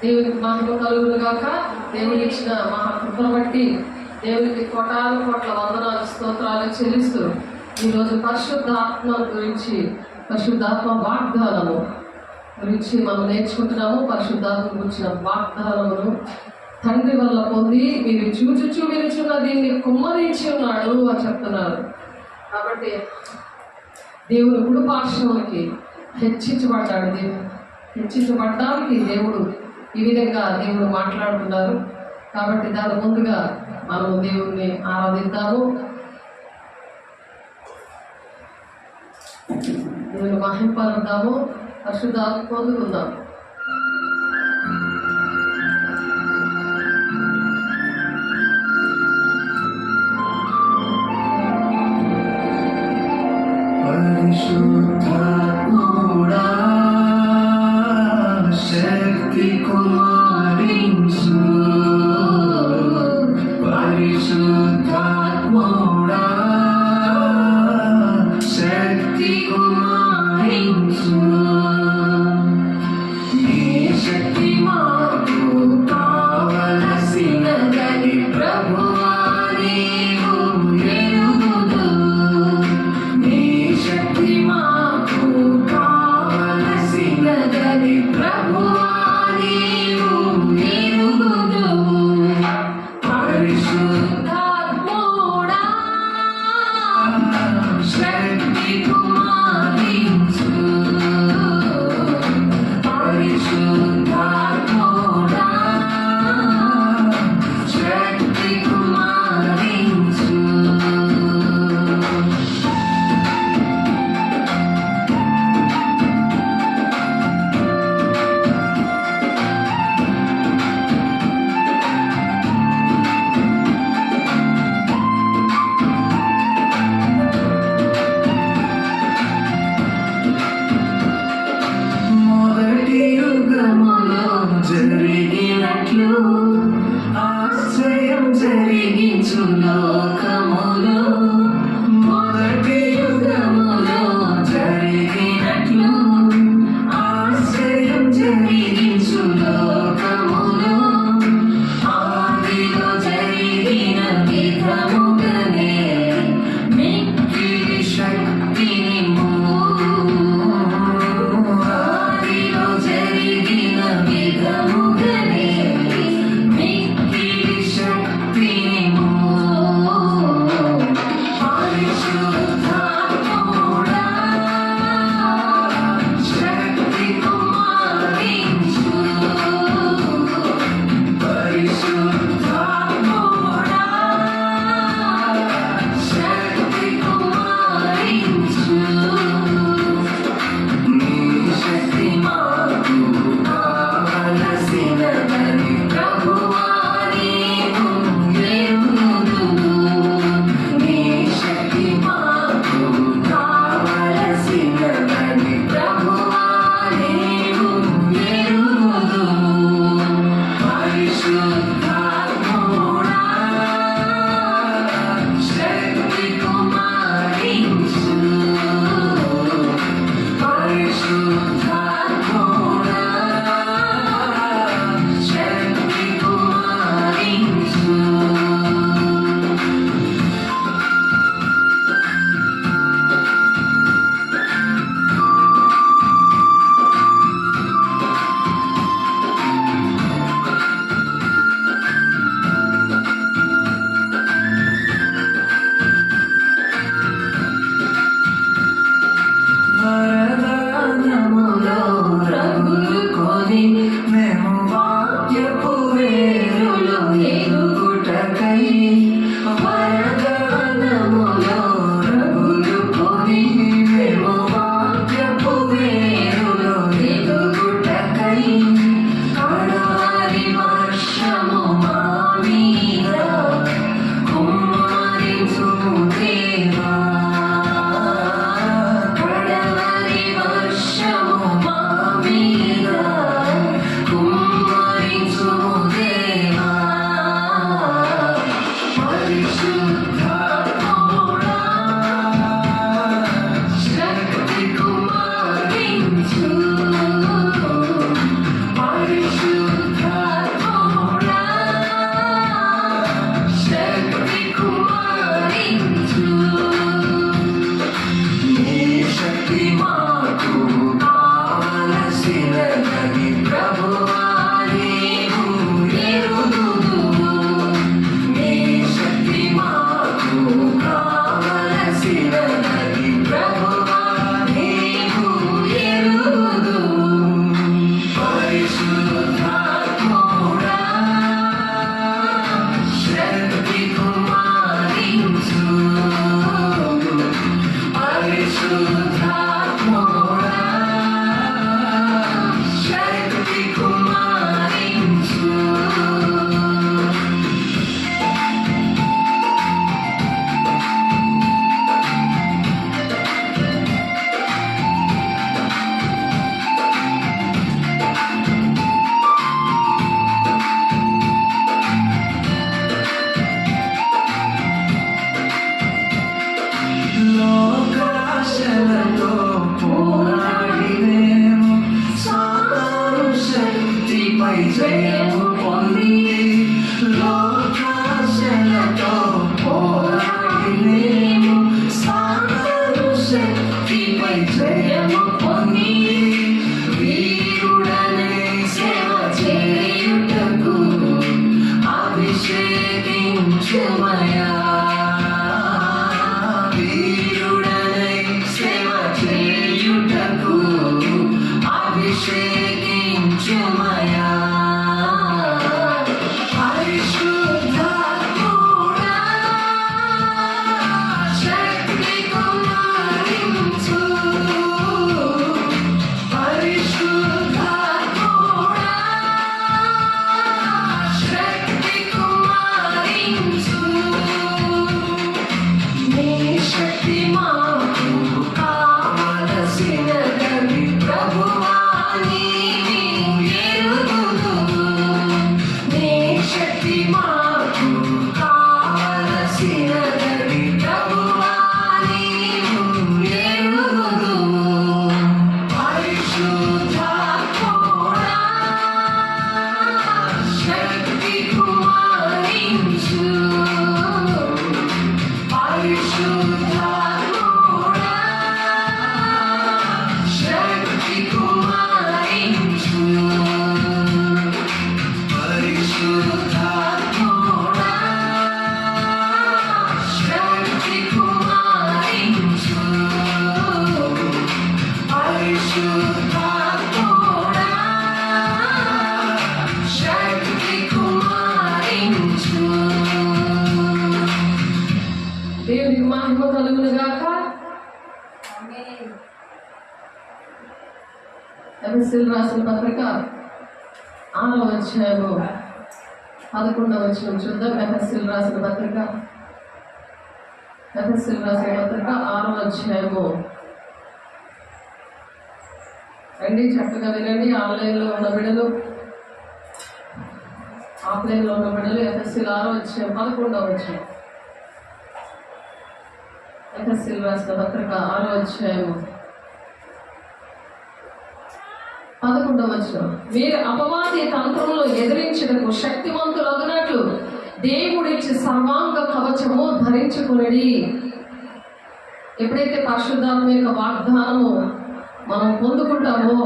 దేవునికి మహిమ కలుగును గాక. దేవుని ఇచ్చిన మహాకృపను బట్టి దేవునికి కోటాను కోట్ల వందనాలు స్తోత్రాలు చెల్లిస్తూ ఈరోజు పరిశుద్ధాత్మ గురించి, పరిశుద్ధాత్మ వాగ్దానము గురించి మనం నేర్చుకుంటున్నాము. పరిశుద్ధాత్మ గురించిన వాగ్దానమును తండ్రి వల్ల పొంది మీరు చూచుచూ వినుచున్న దీన్ని కుమ్మరించి ఉన్నాడు అని చెప్తున్నారు. కాబట్టి దేవుడు కుడిపార్శ్వమునికి హెచ్చించబడ్డాడు. హెచ్చించబడ్డానికి దేవుడు ఈ విధంగా దేవుడు మాట్లాడుతున్నారు. కాబట్టి దాని ముందుగా మనము దేవుణ్ణి ఆరాధిద్దాము, దేవుని మహింపరుద్దాము, పరిశుద్ధాత్మ పొందుకుందాము. పరిశుద్ధాత్ముడా శక్తి కుమారించు, పరిశుద్ధాత్ముడా శక్తి కుమారించు. నీ శక్తి మాకు కావలసినదని ప్రభువా నీవు ఎరుగుదు. నీ శక్తి మాకు కావలసినదని ప్రభువా నీవు శక్తిపై జయము పొంది లోకాశలతో పోరాడినేము సాతాను శక్తిపై జయము పొంది వీరుడనే సేవ చేయుటకు అభిషేకించుమయా వీరుడనే సేవ చేయుటకు అభిషేకించుమయా పరిశుద్ధాత్ముడా శక్తి కుమ్మరించు పరిశుద్ధాత్ముడా శక్తి కుమ్మరించు నీ శక్తి మాకు కావలసినదని ప్రభువా నీవు ఎరుగుదువు నీ శక్తి మాకు కావలసినదని ప్రభువా నీవు ఎరుగుదువు పరిశుద్ధాత్ముడా శక్తి కుమ్మరించు పరిశుద్ధాత్ముడా శక్తి కుమ్మరించు పరిశుద్ధాత్ముడా శక్తి కుమ్మరించు పరిశుద్ధాత్ముడా శక్తి కుమ్మరించు దేవునికి మహిమ కలుగును గాక. ఎఫెసీయులకు రాసిన పత్రిక 6వ అధ్యాయము 11వ వచనం చూద్దాం. ఎఫెసీయులకు రాసిన పత్రిక 6వ అధ్యాయము. రండి చక్కగా వినండి. ఆన్లైన్లో ఉన్న బిడ్డలు, ఆఫ్లైన్లో ఉన్న బిడ్డలు ఎఫెసీయులు 6వ అధ్యాయం 11వ వచనం. ఎఫెసీయులకు రాసిన పత్రిక 6వ అధ్యాయము 11వ వచనం. మీరు అపవాది తంత్రంలో ఎదిరించడకు శక్తివంతులగునట్లు దేవుడిచ్చి సర్వాంగ కవచము ధరించుకునడి. ఎప్పుడైతే పరిశుద్ధాత్మ యొక్క వాగ్దానము మనం పొందుకుంటామో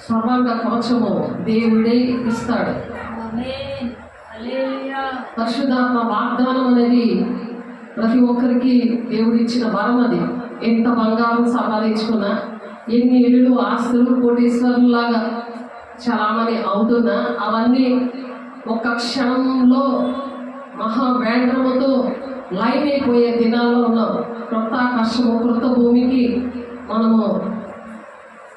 సర్వాంగ కవచము దేవుడే ఇస్తాడు. పరిశుద్ధాత్మ వాగ్దానం అనేది ప్రతి ఒక్కరికి దేవుడు ఇచ్చిన వరం. అది ఎంత బంగారం సంపాదించుకున్నా, ఎన్ని ఇళ్ళు ఆస్తులు కోటీశ్వరులాగా చలామణి అవుతున్నా అవన్నీ ఒక్క క్షణంలో మహావేంద్రముతో లైన్ అయిపోయే దినాల్లో ఉన్నాం. క్రొత్త ఆకాశము క్రొత్త భూమికి మనము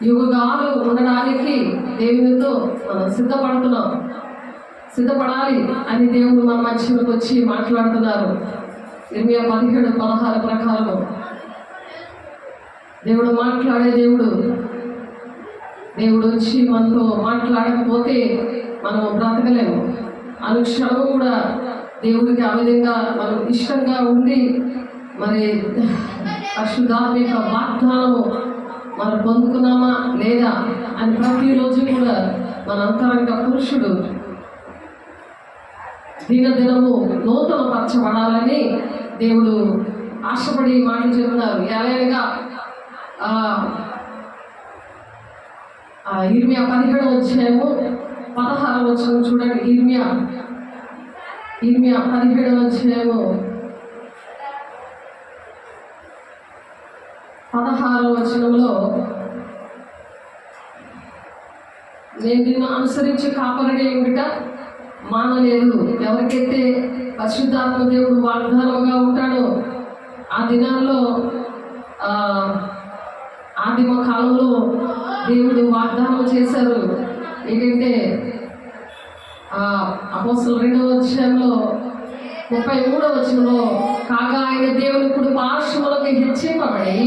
యుగాలు ఉండడానికి దేవునితో మనం సిద్ధపడాలి అని దేవుడు మన మధ్యలోకి వచ్చి మాట్లాడుతున్నారు. ఇర్మియా 17:16 ప్రకారం దేవుడు మాట్లాడే దేవుడు వచ్చి మనతో మాట్లాడకపోతే మనం బ్రతకలేము. అనుక్షణము కూడా దేవుడికి ఆ విధంగా మనం ఇష్టంగా ఉండి మరి పరిశుద్ధాత్మ యొక్క వాగ్దానము మనం పొందుకున్నామా లేదా అని ప్రతిరోజు కూడా మన అంతరంగ పురుషుడు దినదినము నూతన పరచబడాలని దేవుడు ఆశపడి మాటలు చెబుతున్నారు. ఎలాగగా ఇర్మియా 17వ అధ్యాయము 16వ వచనం చూడండి. ఇర్మియా 17వ అధ్యాయము 16వ వచనంలో నేను నిన్ను అనుసరించి కాపరిగా ఉండుట మానలేదు. ఎవరికైతే పరిశుద్ధాత్మ దేవుడు వాగ్దానంగా ఉంటాడో ఆ దినాల్లో ఆదిమ కాలంలో దేవుడు వాగ్దానం చేశారు. ఏంటంటే అపోస్తలుల 2వ అధ్యాయంలో 33వ వచనంలో కాగా ఆయన దేవుని కుడి పార్శ్వములకు హెచ్చింపబడి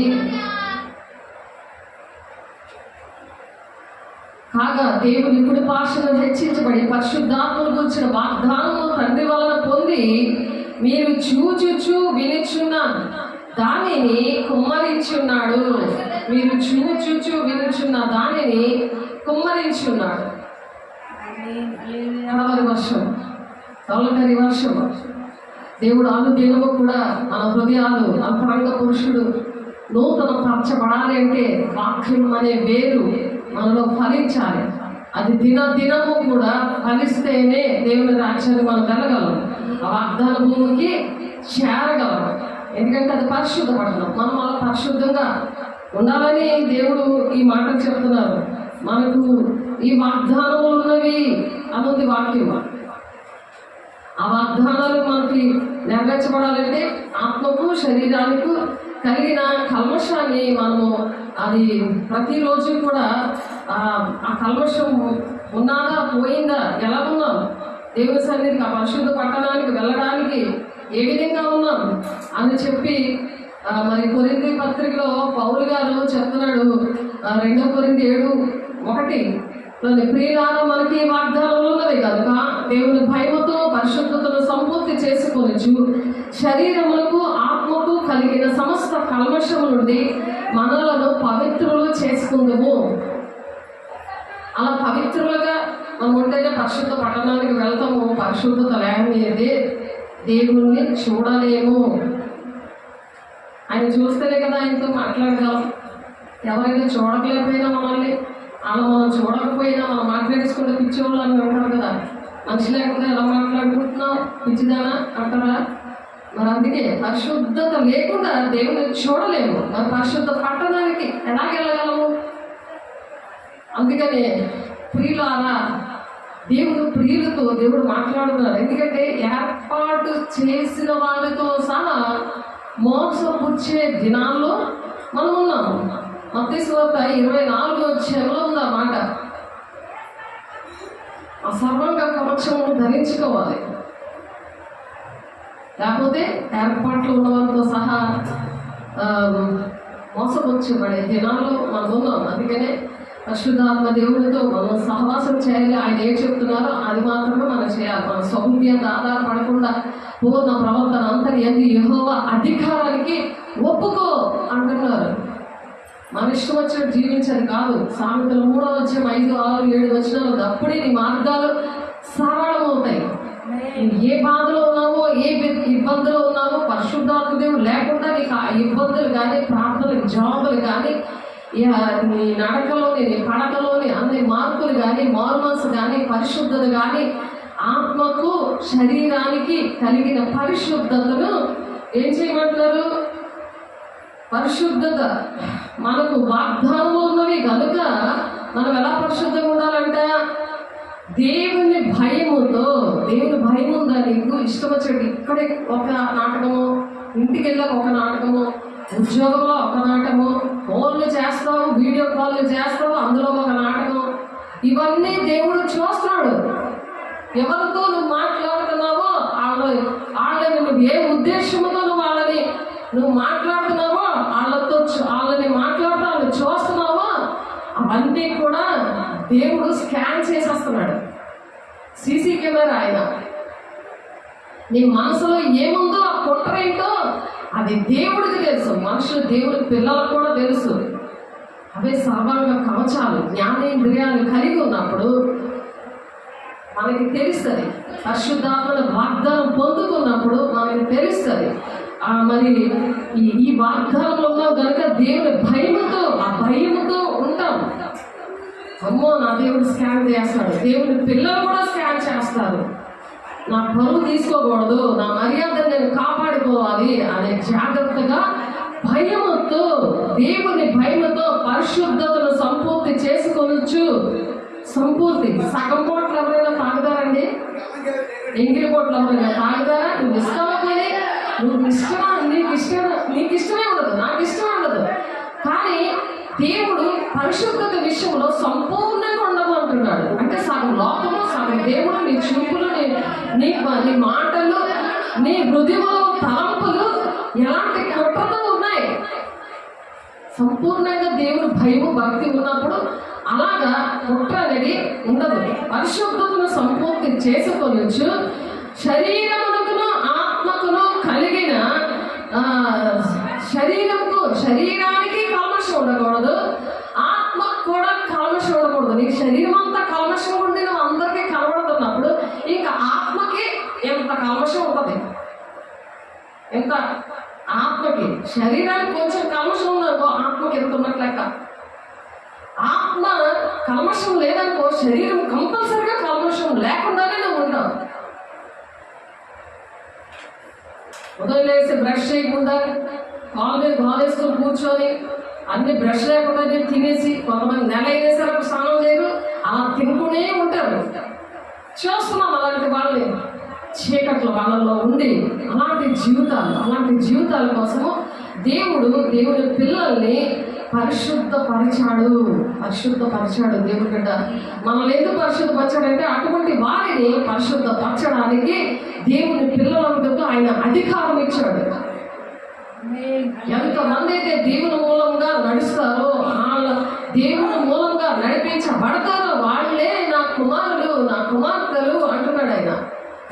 కాగా దేవుని కుడి పార్శ్వములకు హెచ్చించబడి పరిశుద్ధాత్మను గురించిన వాగ్దానము తండ్రి వలన పొంది మీరు చూచుచు వినిచున్న దానిని కుమ్మరించున్నాడు. మీరు చూచుచు వినుచున్న దానిని కుమ్మరించున్నాడు. కడవరి వర్షం, తొలకరి వర్షం. దేవుడు అనుదినము కూడా మన హృదయాలు అంతరంగ పురుషుడు నూతన పరచబడాలి అంటే వాక్యం అనే వేరు మనలో ఫలించాలి. అది దినదినము కూడా ఫలిస్తేనే దేవుని రాజ్యాన్ని మనం వెళ్ళగలం, ఆ వాగ్దాన భూమికి చేరగలం. ఎందుకంటే అది పరిశుద్ధ పట్టణం. మనం అలా పరిశుద్ధంగా ఉండాలని దేవుడు ఈ మాటలు చెప్తున్నారు. మనకు ఈ వాగ్దానములు ఉన్నవి అన్నది వాక్యం. ఆ వాగ్దానాలు మనకి నెరవేర్చబడాలంటే ఆత్మకు శరీరానికి కలిగిన కల్మషాన్ని మనము అది ప్రతిరోజు కూడా ఆ కల్మషం ఉన్నాదా పోయిందా ఎలా ఉన్నాం, దేవుని సన్నిధికి ఆ పరిశుద్ధ పట్టణానికి వెళ్ళడానికి ఏ విధంగా ఉన్నాం అని చెప్పి మరి కొరింథీ పత్రికలో పౌలు గారు చెప్తున్నాడు. 2 కొరింథీ 7:1 ప్రియులారా మనకి వాగ్దానాలు ఉన్నవి కనుక దేవుని భయముతో పరిశుద్ధతను సంపూర్తి చేసుకొనొచ్చు శరీరములకు ఆత్మకు కలిగిన సమస్త కల్మషము నుండి మనలను పవిత్రులు చేసుకుందాము. అలా పవిత్రులుగా మనం ఉంటేనే పరిశుద్ధ పట్టణానికి వెళ్తాము. పరిశుద్ధత లేనిదే దేవుణ్ణి చూడలేము. ఆయన చూస్తేనే కదా ఆయనతో మాట్లాడగలం. ఎవరైనా చూడలేకపోయినా మనల్ని అలా మనం చూడకపోయినా మనం మాట్లాడేసుకుంటే పిచ్చోళ్ళు అని ఉంటారు కదా. మనిషి లేకుండా ఎలా మాట్లాడుకుంటున్నాం పిచ్చిదానా అంటారా? మరి అందుకే పరిశుద్ధత లేకుండా దేవుని చూడలేము. మరి పరిశుద్ధ పట్టణానికి ఎలాగెళ్ళగలము? అందుకనే ప్రియులారా ప్రియులతో దేవుడు మాట్లాడుతున్నారు. ఎందుకంటే ఏర్పాటు చేసిన వారితో సహా మోసపుచ్చే దినాల్లో మనం ఉన్నాము. మత్తయి సువార్త 24 ఉంది ఆ మాట. ఆ సర్వాంగ కవచమును ధరించుకోవాలి, లేకపోతే ఏర్పాట్లు ఉన్నవారితో సహా మోసపుచ్చబడే దినాల్లో మనం ఉన్నాం. అందుకనే పరిశుద్ధాత్మ దేవుడితో మనం సహవాసం చేయాలి. ఆయన ఏం చెప్తున్నారో అది మాత్రమే మనం చేయాలి. మన సౌమ్యంత ఆధారపడకుండా పూర్ణ ప్రవర్తన అంతని ఎందు యెహోవా అధికారానికి ఒప్పుకో అంటున్నారు. మన ఇష్టం వచ్చినట్టు జీవించదు కాదు. సామెతలు 3:5-6-7 అప్పుడే నీ మార్గాలు సరళమవుతాయి. ఏ బాధలో ఉన్నావో ఏ ఇబ్బందులు ఉన్నావో పరిశుద్ధాత్మ దేవుడు లేకుండా నీకు ఆ ఇబ్బందులు కానీ ప్రార్థనలు జవాబులు కానీ నీ నడకలోని నీ పడకలోని అన్ని మార్పులు కానీ మారుమనసు కానీ పరిశుద్ధత కానీ ఆత్మకు శరీరానికి కలిగిన పరిశుద్ధతను ఏం చేయమంటారు? పరిశుద్ధత మనకు వాగ్దానము ఉన్నవి కనుక మనం ఎలా పరిశుద్ధంగా ఉండాలంట? దేవుని భయముతో. దేవుని భయం ఉందా నీకు? ఇష్టం వచ్చేది ఇక్కడే ఒక నాటకము, ఇంటికి వెళ్ళాక ఒక నాటకము, ఉద్యోగంలో ఒక నాటకము, ఫోన్లు చేస్తావు, వీడియో కాల్లు చేస్తావు, అందులో ఒక నాటకం. ఇవన్నీ దేవుడు చూస్తున్నాడు. ఎవరితో నువ్వు మాట్లాడుతున్నావో వాళ్ళని నువ్వు ఏ ఉద్దేశంతో నువ్వు మాట్లాడుతున్నావో వాళ్ళని మాట్లాడుతూ వాళ్ళని చూస్తున్నావో అవన్నీ కూడా దేవుడు స్కాన్ చేసేస్తున్నాడు. సీసీ కెమెరా ఆయన. నీ మనసులో ఏముందో ఆ కుట్ర ఏంటో అది దేవుడికి తెలుసు. మనుషులు దేవుడి పిల్లలకు కూడా తెలుసు. అవే సర్వాంగ కవచాలు. జ్ఞానేంద్రియాలు కలిగి ఉన్నప్పుడు మనకి తెలుస్తుంది. పరిశుద్ధాత్మల వాగ్దానం పొందుకున్నప్పుడు మనకి తెలుస్తుంది. మరి ఈ వాగ్దానంలో ఉన్నాం కనుక దేవుని భయముతో ఆ భయముతో ఉంటాం. అమ్మో నా దేవుడు స్కాన్ చేస్తాడు. దేవుని పిల్లలు కూడా స్కాన్ చేస్తారు. నా పరువు తీసుకోకూడదు, నా మర్యాదను నేను కాపాడుకోవాలి అనే జాగ్రత్తగా భయముతో దేవుని భయముతో పరిశుద్ధతను సంపూర్తి చేసుకోవచ్చు. సంపూర్తి. సగం పోట్లు ఎవరైనా తాగుతారండి? ఎంగిలి పోట్లు ఎవరైనా తాగుతారా? నువ్వు ఇష్టమని నీకు ఇష్టమే ఉండదు, నాకు ఇష్టమే ఉండదు. కానీ దేవుడు పరిశుద్ధత విషయంలో సంపూర్ణంగా ఉండమంటున్నాడు. అంటే సగం లోకము సగం దేవుడు. నీ చూపులు, నీ మాటలు, నీ హృదయంలో తలంపులు ఎలాంటి కుట్రతో ఉన్నాయి. సంపూర్ణంగా దేవుడు భయము భక్తి ఉన్నప్పుడు అలాగా కుట్ర అనేది ఉండదు. పరిశుద్ధతను సంపూర్తి చేసుకోవచ్చు. శరీరమునకును ఆత్మకును కలిగిన శరీరానికి కల్మషం ఉండకూడదు, ఆత్మకు కూడా కల్మషం ఉండకూడదు. నీ శరీరం అంతా కల్మషం ఉండి నువ్వు అందరికీ ఎంత ఆత్మకి, శరీరానికి కొంచెం కల్మషం ఉందనుకో ఆత్మకి ఎంత ఉన్నట్టు లెక్క. ఆత్మ కల్మషం లేదనుకో శరీరం కంపల్సరిగా కల్మషం లేకుండానే నువ్వు ఉంటావు. ఉదయం లేసి బ్రష్ చేయకుండా కాలు మీద కాలేసుకొని కూర్చొని అన్ని బ్రష్ లేకుండా తినేసి, కొంతమంది నెల అయినేసరికి స్నానం చేయరు, అలా తింటూనే ఉంటారు. చూస్తున్నాం అలాంటి వాళ్ళని చీకట్ల వాళ్ళల్లో ఉండి అలాంటి జీవితాల కోసము దేవుని పిల్లల్ని పరిశుద్ధపరిచాడు. దేవుడి బిడ్డ మనల్ని ఎందుకు పరిశుద్ధపరిచాడంటే అటువంటి వారిని పరిశుద్ధపరచడానికి దేవుని పిల్లలకు ఆయన అధికారం ఇచ్చాడు. ఎంతమంది అయితే దేవుని మూలంగా నడుస్తారో, దేవుని మూలంగా నడిపించబడతారో వాళ్ళే నా కుమారులు, నా కుమార్తెలు అంటున్నాడు ఆయన.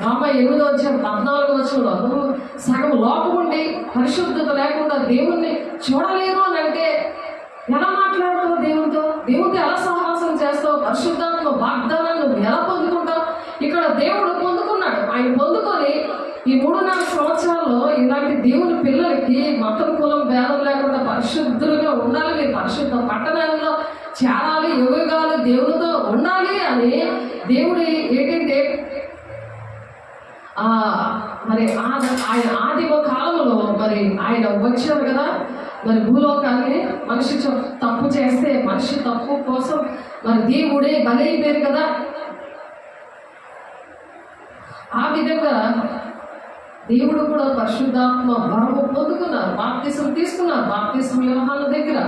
8:14 సగం లోపం ఉండి పరిశుద్ధత లేకుండా దేవుణ్ణి చూడలేరు అని అంటే ఎలా మాట్లాడతావు? దేవుడితో ఎలా సహవాసం చేస్తావు? పరిశుద్ధాత్మ వాగ్దానాన్ని నువ్వు ఎలా పొందుకుంటావు? ఇక్కడ దేవుడు పొందుకున్నాడు. ఆయన పొందుకొని ఈ 3-4 సంవత్సరాల్లో ఇలాంటి దేవుని పిల్లలకి మతం కులం భేదం లేకుండా పరిశుద్ధులుగా ఉండాలి, మీరు పరిశుద్ధ పట్టణంలో చేరాలి, యుగాలు దేవునితో ఉండాలి అని దేవుడు ఏంటంటే మరి ఆయన ఆదిమ కాలంలో మరి ఆయన వచ్చారు కదా, మరి భూలోకాన్ని మనిషి తప్పు చేస్తే మనిషి తప్పు కోసం మరి దేవుడే బలైపోయారు కదా. ఆ విధంగా దేవుడు కూడా పరిశుద్ధాత్మ వరము పొందుకున్నారు, బాప్తిసం తీసుకున్నారు. బాప్తిసం యోహాను దగ్గర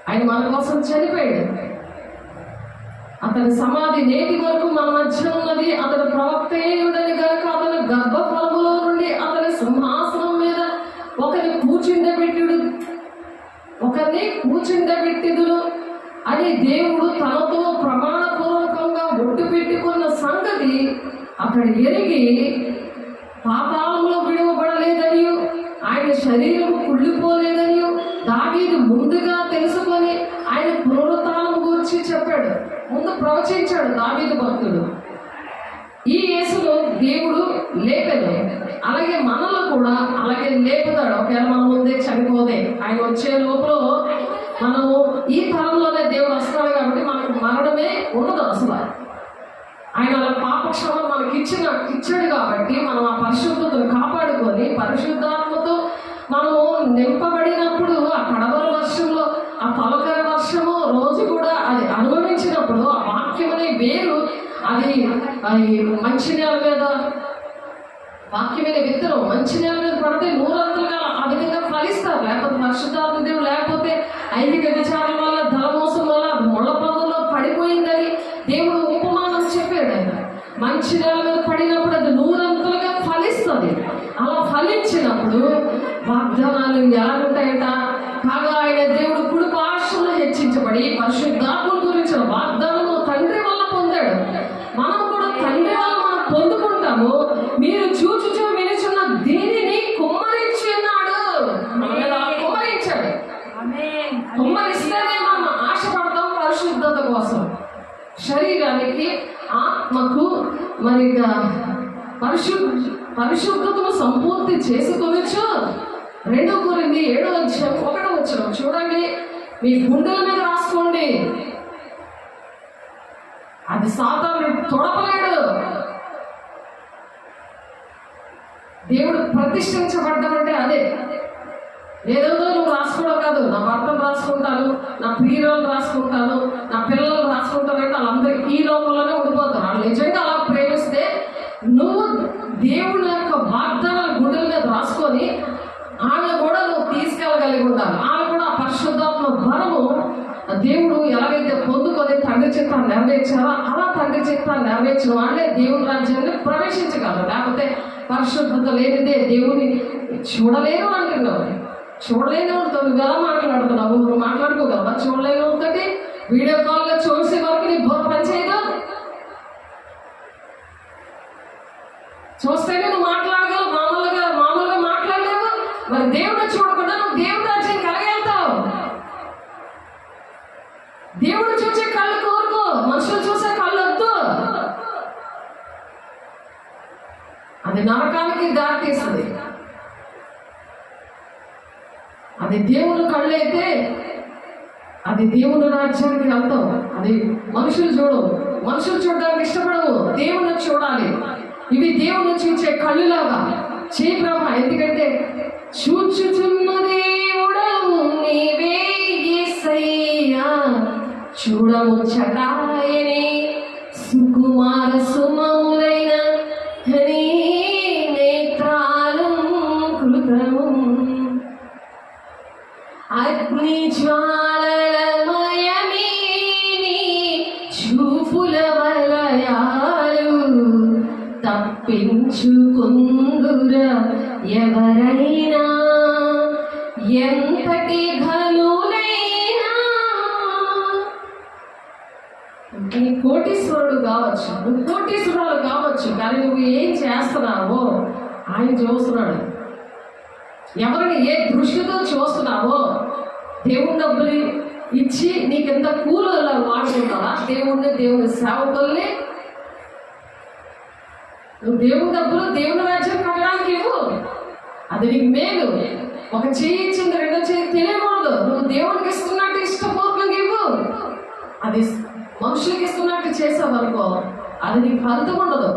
ఆయన మన కోసం చనిపోయాడు. అతని సమాధి నేటి వరకు మన మధ్య ఉన్నది. అతని ప్రవక్తేయుడని గనుక అతని గర్భఫలములో నుండి అతని సింహాసనం మీద ఒకరిని కూర్చుండబెట్టిదును అని దేవుడు తనతో ప్రమాణపూర్వకంగా ఒట్టు పెట్టుకున్న సంగతి అతడు ఎరిగి పాతాళంలో విడవబడలేదని, ఆయన శరీరం కుళ్ళిపోలేదని దావీదు ముందుగా తెలుసుకొని ఆయన పునరుత్థానం గురించి చెప్పాడు, ముందు ప్రవచించాడు దావీదు భక్తుడు. ఈ యేసును దేవుడు లేపాడు, అలాగే మనలో కూడా అలాగే లేపుతాడు. ఒకవేళ మన ముందే చనిపోతే ఆయన వచ్చే లోపల మనము ఈ తరంలోనే దేవుడు వస్తాడు కాబట్టి మనకు మరణమే ఉండదు అసలు. ఆయన పాపక్షమం మనకి ఇచ్చాడు కాబట్టి మనం ఆ పరిశుద్ధతను కాపాడుకొని పరిశుద్ధాత్మతో మనము నింపబడినప్పుడు ఆ కడవల వర్షంలో ఆ తొలకరి వర్షము రోజు కూడా అది అనుభవించినప్పుడు ఆ వాక్యం అనే వేరు అది మంచి నేల మీద వాక్యమైన విత్తనం మంచి నేల మీద పడితే 100 ఆ విధంగా ఫలిస్తారు. లేకపోతే పరిశుద్ధాత్మ దేవుడు లేకపోతే ఐహిక విచారం వల్ల ధనమోసం వల్ల ముళ్ళ పొదలో పడిపోయిందని దేవుడు ఉపమానం చెప్పాడు. ఆయన మంచి నేల మీద పడినప్పుడు అది 100 ఫలిస్తుంది. అలా ఫలించినప్పుడు వాగ్దానాలు ఎలా ఉంటాయంట? కాగా ఆయన దేవుడు కుడి పార్శ్వంలో హెచ్చించబడి పరిశుద్ధాత్మ గురించిన వాగ్దానము తండ్రి వల్ల పొందాడు. మనం కూడా తండ్రి వల్ల మనం పొందుకుంటాము. మీరు చూచుచూ వినుచున్న దీనిని కుమ్మరించి ఉన్నాడు, కుమ్మరించాడు. కుమ్మరిస్తేనే మనం ఆశపడతాం పరిశుద్ధత కోసం. శరీరానికి ఆత్మకు మరి పరిశుద్ధతను సంపూర్తి చేసుకొనొచ్చు. 2 కొరింథీ 7:1 చూడండి, మీ గుండెల మీద రాసుకోండి. అది సాతాను తొడపలేడు. దేవుడు ప్రతిష్ఠించబడ్డామంటే అదే. ఏదో నువ్వు రాసుకోవడం కాదు, నా భర్తను రాసుకుంటాను, నా ప్రియులను రాసుకుంటాను, నా పిల్లలను రాసుకుంటానంటే వాళ్ళందరికీ ఈ లోకంలోనే ఉండిపోతారు. వాళ్ళు నిజంగా అలా ప్రేమిస్తే నువ్వు దేవుని యొక్క వాగ్దానాల గుండెల మీద రాసుకొని వాళ్ళని కూడా నువ్వు తీసుకెళ్ళగలిగి ఉండాలి. వాళ్ళు కూడా పరిశుద్ధాత్మ వరము దేవుడు ఎలాగైతే పొందుకొని తండ్రి చిత్తాన్ని నెరవేర్చారో అలా తండ్రి చిత్తాన్ని నెరవేర్చిన వాళ్ళే దేవుని రాజ్యాన్ని ప్రవేశించగలరు. లేకపోతే పరిశుద్ధత లేనిదే దేవుని చూడలేను అంటున్నావు. చూడలేని వాళ్ళతో నువ్వు ఎలా మాట్లాడుతున్నావు? నువ్వు మాట్లాడుకోగలవా? చూడలేని వాళ్ళతో వీడియో కాల్లో చూసే వరకు నీ బోర్ పనిచేయదు. చూస్తేనే నువ్వు మాట్లాడగలవు, మామూలుగా మాట్లాడలేవు. మరి దేవుడు చూడకుండా నువ్వు దేవుడి రాజ్యం కలగలుగుతావు. దేవుడు చూసే కళ్ళు కోరుకో, మనుషులు చూసే కళ్ళు వద్దు. అది నరకానికి దారి తీస్తుంది. అది దేవుని కళ్ళు అయితే అది దేవుని రాజ్యానికి వెళ్తాం. అది మనుషులు చూడవు, మనుషులు చూడడానికి ఇష్టపడవు, దేవుని చూడాలి. ఇవి దేవుని చూచే కళ్ళులాగా చేయి ప్రభా. ఎందుకంటే చూచుచున్న దేవుడవు నీవే యేసయ్యా, చూడముచ్చటాయనే సుకుమార సుమములైన నీ నేత్రాలు కృతము, అగ్ని జ్వాలలమయమే నీ చూపుల వలయాలు, తప్పించుకుందుర ఎవరైనా ఎంతటి ఘనులైనా. నీ కోటీశ్వరుడు కావచ్చు, నువ్వు కోటీశ్వరుడు కావచ్చు, కానీ నువ్వు ఏం చేస్తున్నావో ఆయన చూస్తున్నాడు. ఎవరిని ఏ దృష్టితో చూస్తున్నావో, దేవుని డబ్బులు ఇచ్చి నీకెంత కూలీలా వాడుకుంటావా? దేవుని సేవకుల్ని నువ్వు దేవుని డబ్బులు దేవుని రాజ్యం కట్టడానికి ఇవ్వు, అది నీకు మేలు. ఒక చెయ్యి ఇచ్చింది రెండో చెయ్యి తెలియకూడదు. నువ్వు దేవునికి ఇస్తున్నట్టు ఇష్టపూర్వకంగా ఇవ్వు. అది మనుషులకి ఇస్తున్నట్టు చేసావు అనుకో, అది నీకు ఫలితం ఉండదు,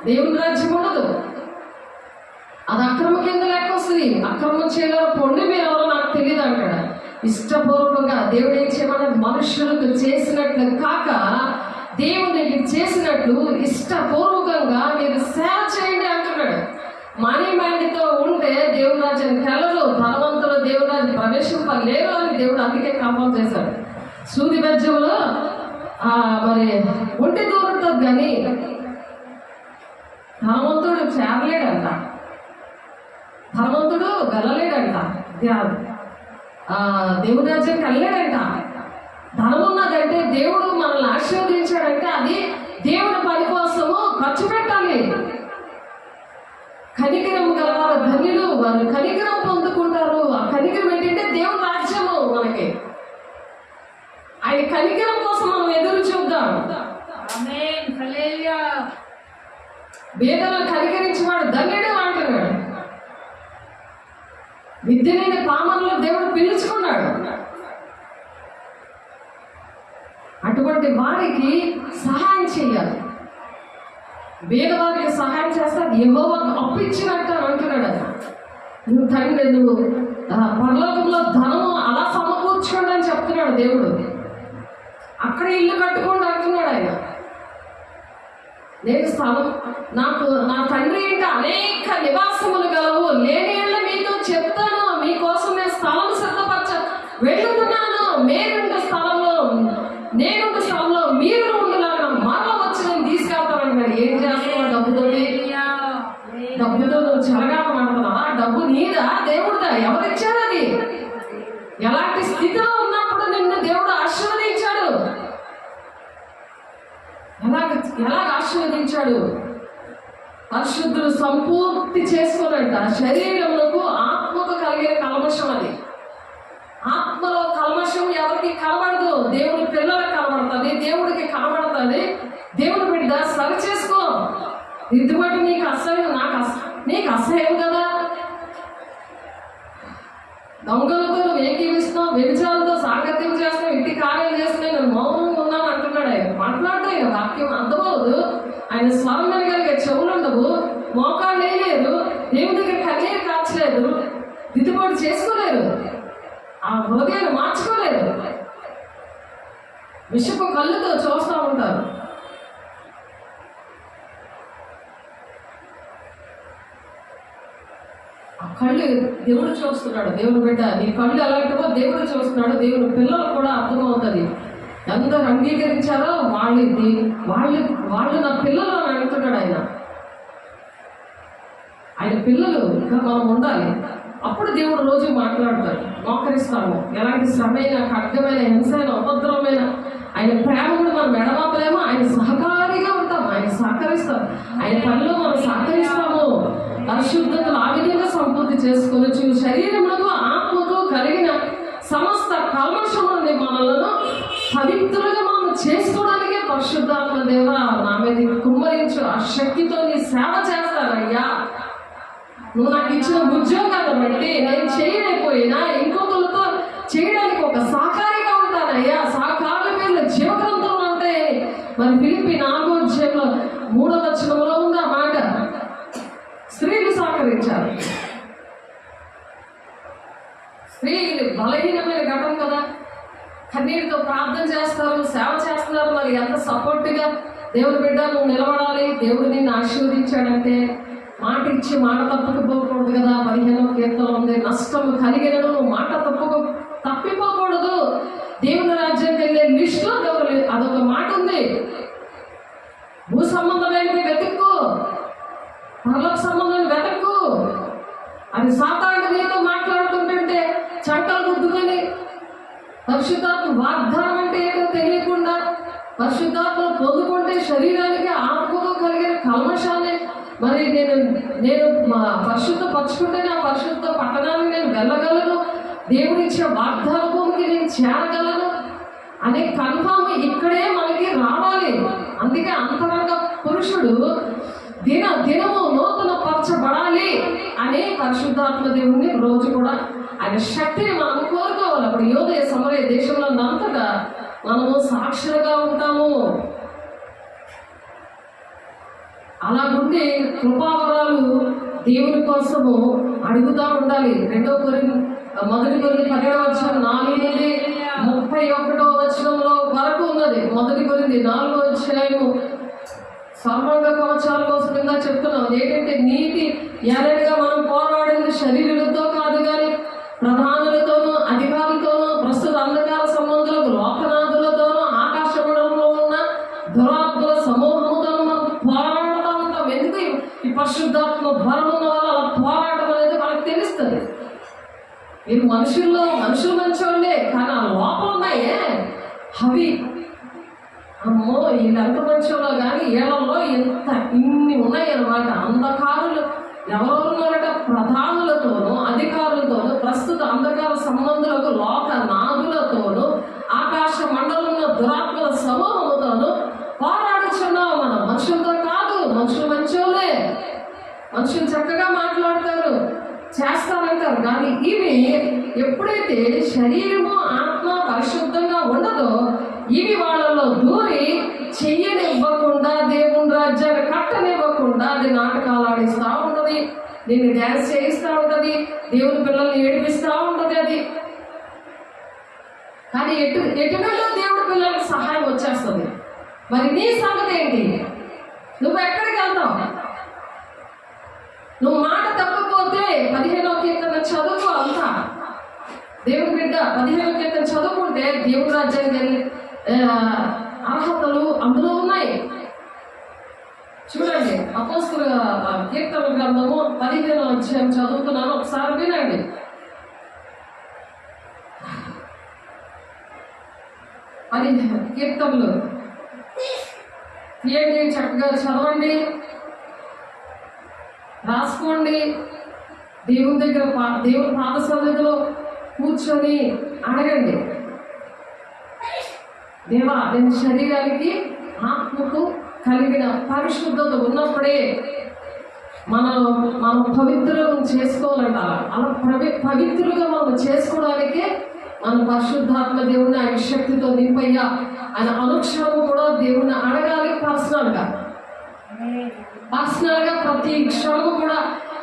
దేవుని రాజ్యం ఉండదు. అది అక్రమ కింద లెక్క వస్తుంది. అక్రమం చేయగల పొండి మీరు ఎవరో నాకు తెలియదు అంటాడు. ఇష్టపూర్వకంగా దేవుడు ఏం చేయమన్నది మనుషులకు చేసినట్లు కాక దేవునికి చేసినట్లు ఇష్టపూర్వకంగా మీరు సేవ చేయండి అంటున్నాడు. మనీ మైండ్తో ఉంటే దేవుని రాజ్యానికి వెళ్ళరు, ధనవంతులు దేవుని రాజ్యం ప్రవేశింపలేరు అని దేవుడు అందుకే కాపం చేశాడు. సూది బెజ్జంలో మరి ఒంటి దూరుతుంది, కానీ ధనవంతుడు చేరలేడంట, ధనవంతుడు వెళ్ళలేడంట, దేవుని రాజ్యానికి వెళ్ళలేడంట. ధనం ఉన్నదంటే దేవుడు మనల్ని ఆశీర్వదించాడంటే అది దేవుని పని కోసము ఖర్చు పెట్టాలి. కనికరం గలవారు ధన్యులు, వారు కనికరం పొందుకుంటారు. ఆ కనికరం ఏంటంటే దేవుని రాజ్యము. మనకి ఆయన కనికరం కోసం మనం ఎదురు చూద్దాం. వేదనలు కనికరించేవాడు ధన్యుడు అంటున్నాడు. విద్య లేని పామరులు దేవుడు పిలుచుకున్నాడు. అటువంటి వారికి సహాయం చేయాలి. పేదవారికి సహాయం చేస్తే యెహోవాకు అప్పిచ్చినట్టు అని అంటున్నాడు. నువ్వు తండ్రి, నువ్వు పరలోకంలో ధనము అలా సమకూర్చుకోండి అని చెప్తున్నాడు దేవుడు. అక్కడ ఇల్లు కట్టుకోండి అంటున్నాడు ఆయన. నేను స్థలం నాకు నా తండ్రి ఇంట అనేక నివాసములు గలవు, లేని ఏళ్ళ మీతో చెప్తాను, మీకోసం నేను స్థలం సిద్ధపరచ వెళ్ళుతున్నాను. నేనుండే స్థలంలో మీరు ఉండలాగా మరల వచ్చి నేను తీసుకెళ్తానంటాడు. ఏం చేస్తున్నావు డబ్బుతోటి? డబ్బుతో నువ్వు చెలగాట మాడుతున్నావా? డబ్బు నీదా దేవుడిదా? ఎవరిచ్చారు అది? ఎలాంటి స్థితిలో ఉన్నప్పుడు నిన్ను దేవుడు ఆశీర్వదించాడు? ఎలాగ ఆశీర్వదించాడు? పరిశుద్ధులు సంపూర్తి చేసుకోనంట. శరీరములకు ఆత్మకు కలిగిన కల్మషం అది. ఆత్మలో కల్మషం ఎవరికి కనబడదు, దేవుని పిల్లలకు కనబడుతుంది, దేవుడికి కనబడుతుంది. దేవుని బిడ్డ సరి చేసుకో. ఇదిబట్టి నీకు అసహ్యం, నీకు అసహ్యం కదా. దొంగలతో నువ్వు ఏకీవిస్తున్నావు, వ్యభిచారంతో సాంగత్యం చేస్తున్నావు, ఇంటి కార్యాలు చేస్తున్నావు, నేను మౌనంగా ఉన్నాను అంటున్నాడు ఆయన. మాట్లాడటం ఆయన వాక్యం అర్థమవుదు. ఆయన స్వరం కలిగే చెవులు ఉండవు, మోకాళ్ళు వేయలేరు, దేవుడి దగ్గర కన్నీరు కాచలేదు, దిద్దుబాటు చేసుకోలేరు, ఆ హృదయాన్ని మార్చుకోలేరు. విషపు కళ్ళుతో చూస్తూ ఉంటారు. ఆ కళ్ళు దేవుడు చూస్తున్నాడు. దేవుడు బిడ్డ నీ కళ్ళు ఎలాంటివో దేవుడు చూస్తున్నాడు. దేవుని పిల్లలు కూడా అర్థమవుతుంది. అందరూ అంగీకరించారో వాళ్ళు నా పిల్లలు అని అంటున్నాడు ఆయన. ఆయన పిల్లలు ఇంకా మనం ఉండాలి. అప్పుడు దేవుడు రోజు మాట్లాడతాడు, మోకరిస్తాము. ఎలాంటి శ్రమైన, ఖడ్గమైన, హింసైన, ఉపద్రవమైన ఆయన ప్రేమ కూడా మనం ఎడమపలేమో. ఆయన సహకారిగా ఉంటాం, ఆయన సహకరిస్తాం. ఆయన పనిలో మనం సహకరిస్తాము. పరిశుద్ధతను ఆ విధంగా సంపూర్తి చేసుకోవచ్చు. శరీరములకు ఆత్మకు కలిగిన సమస్త కల్మషములని మనలను పవిత్రులుగా మనం చేసుకోవడానికే పరిశుద్ధాత్మ దేవ నా మీద కుమ్మరించు, ఆ శక్తితో నీ సేవ చేస్తానయ్యా. నువ్వు నాకు ఇచ్చిన ఉద్యోగాన్ని బట్టి నేను చేయలేకపోయినా ఇంకొకరితో చేయడానికి ఒక సహకారిగా ఉంటానయ్యా. సహకారుల మీద జీవగ్రంథంలో ఉంటాయి. మరి ఫిలిప్పి 4వ అధ్యాయంలో 3వ వచనంలో ఉంది ఆ మాట. స్త్రీలు సహకరించారు. స్త్రీలు బలహీనమైన ఘటన కదా, కన్నీటితో ప్రార్థన చేస్తారు, సేవ చేస్తున్నారు. మరి ఎంత సపోర్ట్గా దేవుని బిడ్డ నువ్వు నిలబడాలి, దేవుడు నిన్ను ఆశీర్వదించాడంటే మాట ఇచ్చి మాట తప్పుకుపోకూడదు కదా. 15వ కీర్తనలో ఉంది, నష్టము కలిగినను నువ్వు మాట తప్పిపోకూడదు. దేవుని రాజ్యానికి వెళ్ళే లిస్టులో అదొక మాట ఉంది. భూ సంబంధమైనవి వెతుక్కు, పరలోక సంబంధం వెతక్కు. అది సాతాను నీతో మాట్లాడుతుంటే చంటలు గుద్దుకొని పరిశుద్ధాత్మ వాగ్దానం అంటే ఏదో తెలియకుండా పరిశుద్ధాత్మ పొందుకుంటే శరీరానికి ఆత్మతో కలిగిన కల్మషాన్ని మరి నేను పరిశుద్ధ పరుచుకుంటే నా పరిశుద్ధ పట్టణానికి నేను వెళ్ళగలను, దేవుడిచ్చే వాగ్దాన భూమికి నేను చేరగలను అనే కన్ఫామ్ ఇక్కడే మనకి రావాలి. అందుకే అంతరంగ పురుషుడు దినము నూతన పరచబడాలి అనే పరిశుద్ధాత్మ దేవుని రోజు కూడా ఆయన శక్తిని మనం కోరుకోవాలి. అప్పుడు యోదయ సమరయ దేశంలో అంతటా మనము సాక్షులుగా ఉంటాము. అలాగుండి కృపావరాలు దేవుని కోసము అడుగుతూ ఉండాలి. 1 కొరింథీ 12వ అధ్యాయం 4 నుండి 31వ వచనంలో వరకు ఉన్నది. 1 కొరింథీ 4వ అధ్యాయము సర్వాంగ కవచాల కోసం కింద చెప్తున్నాం. ఏంటంటే నీతి ఎరడిగా మనం పోరాడింది శరీరులతో కాదు కానీ ప్రధానులతోనూ అధికారులతోనూ ప్రస్తుత అంధకార సంబంధులకు లోకనాథులతోనూ ఆకాశ మండలంలో ఉన్న దురాత్మల సమూహముతో మనం పోరాడుతూ ఉంటాం. ఎందుకు ఈ పరిశుద్ధాత్మ బలం ఉన్న వల్ల అలా పోరాటం అనేది మనకు తెలుస్తుంది. మీరు మనుషులు మంచోళ్ళే, కానీ ఆ లోపల ఉన్నాయే అవి అమ్మో వీళ్ళంత మంచోళ్ళో కానీ వీళ్ళలో ఇన్ని ఉన్నాయి అన్నమాట. అంధకారులు ఎవరెవరు ఉన్నారట, ప్రధానులతోనూ అధికారులతోనూ ప్రస్తుత అంధకార సంబంధులకు లోక నాదులతోనూ ఆకాశ మండలంలో దురాత్మల సమూహముతోనూ పోరాడుచున్నాం. మనం మనుషులతో కాదు, మనుషులు మంచోళ్ళే, మనుషులు చక్కగా మాట్లాడతారు, చేస్తారంటారు. కానీ ఇవి ఎప్పుడైతే శరీరము ఆత్మ పరిశుద్ధంగా ఉండదో ఇవి వాళ్ళలో దూరి చెయ్యనివ్వకుండా దేవుని రాజ్యాన్ని కట్టనివ్వకుండా అది నాటకాలు ఆడిస్తూ ఉంటుంది, దీన్ని డ్యాన్స్ చేయిస్తూ ఉంటుంది, దేవుని పిల్లల్ని ఏడిపిస్తూ ఉంటుంది. అది కానీ ఎటువైనా దేవుడి పిల్లలకి సహాయం వచ్చేస్తుంది. మరి నీ సంగతి ఏంటి? నువ్వు ఎక్కడికి వెళ్తావు? నువ్వు మాట తప్పకపోతే 15వ కీర్తన చదువు. అంతా దేవుని బిడ్డ 15వ కీర్తన చదువుకుంటే దేవుని రాజ్యానికి వెళ్ళి అర్హతలు అందులో ఉన్నాయి. చూడండి, అపోస్తలుల కీర్తన గ్రంథము 15వ అధ్యాయం చదువుతున్నాను, ఒకసారి వినండి. అది కీర్తనలు తీయండి, చక్కగా చదవండి, రాసుకోండి. దేవుని దగ్గర దేవుని పాద సన్నిధిలో కూర్చొని అడగండి, దేవా నేను శరీరానికి ఆత్మకు కలిగిన పరిశుద్ధత ఉన్నప్పుడే మనం పవిత్రం చేసుకోవాలంట. అలా పవిత్రులుగా మనం చేసుకోవడానికే మన పరిశుద్ధాత్మ దేవుని ఆయన శక్తితో నింపయ్యా ఆయన అనుక్షణము కూడా దేవుని అడగాలి. పర్సనల్గా ప్రతి క్షణము కూడా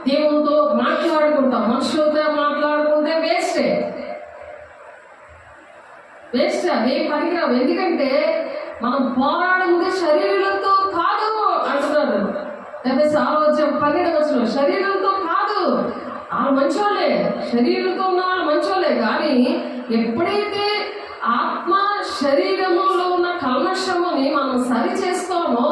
దేవునితో మాట్లాడుకుంటాం. మనుషులతో మాట్లాడుకుంటే వేస్ట్, అదేం పనికిరావు. ఎందుకంటే మనం పోరాడింది శరీరంతో కాదు అంటున్నాడు. 12వ శరీరంతో కాదు, వాళ్ళు మంచోళ్ళే, శరీరంతో ఉన్న వాళ్ళు మంచోళ్ళే. కానీ ఎప్పుడైతే ఆత్మ శరీరములో ఉన్న కల్మషముని మనం సరి చేసుకోమో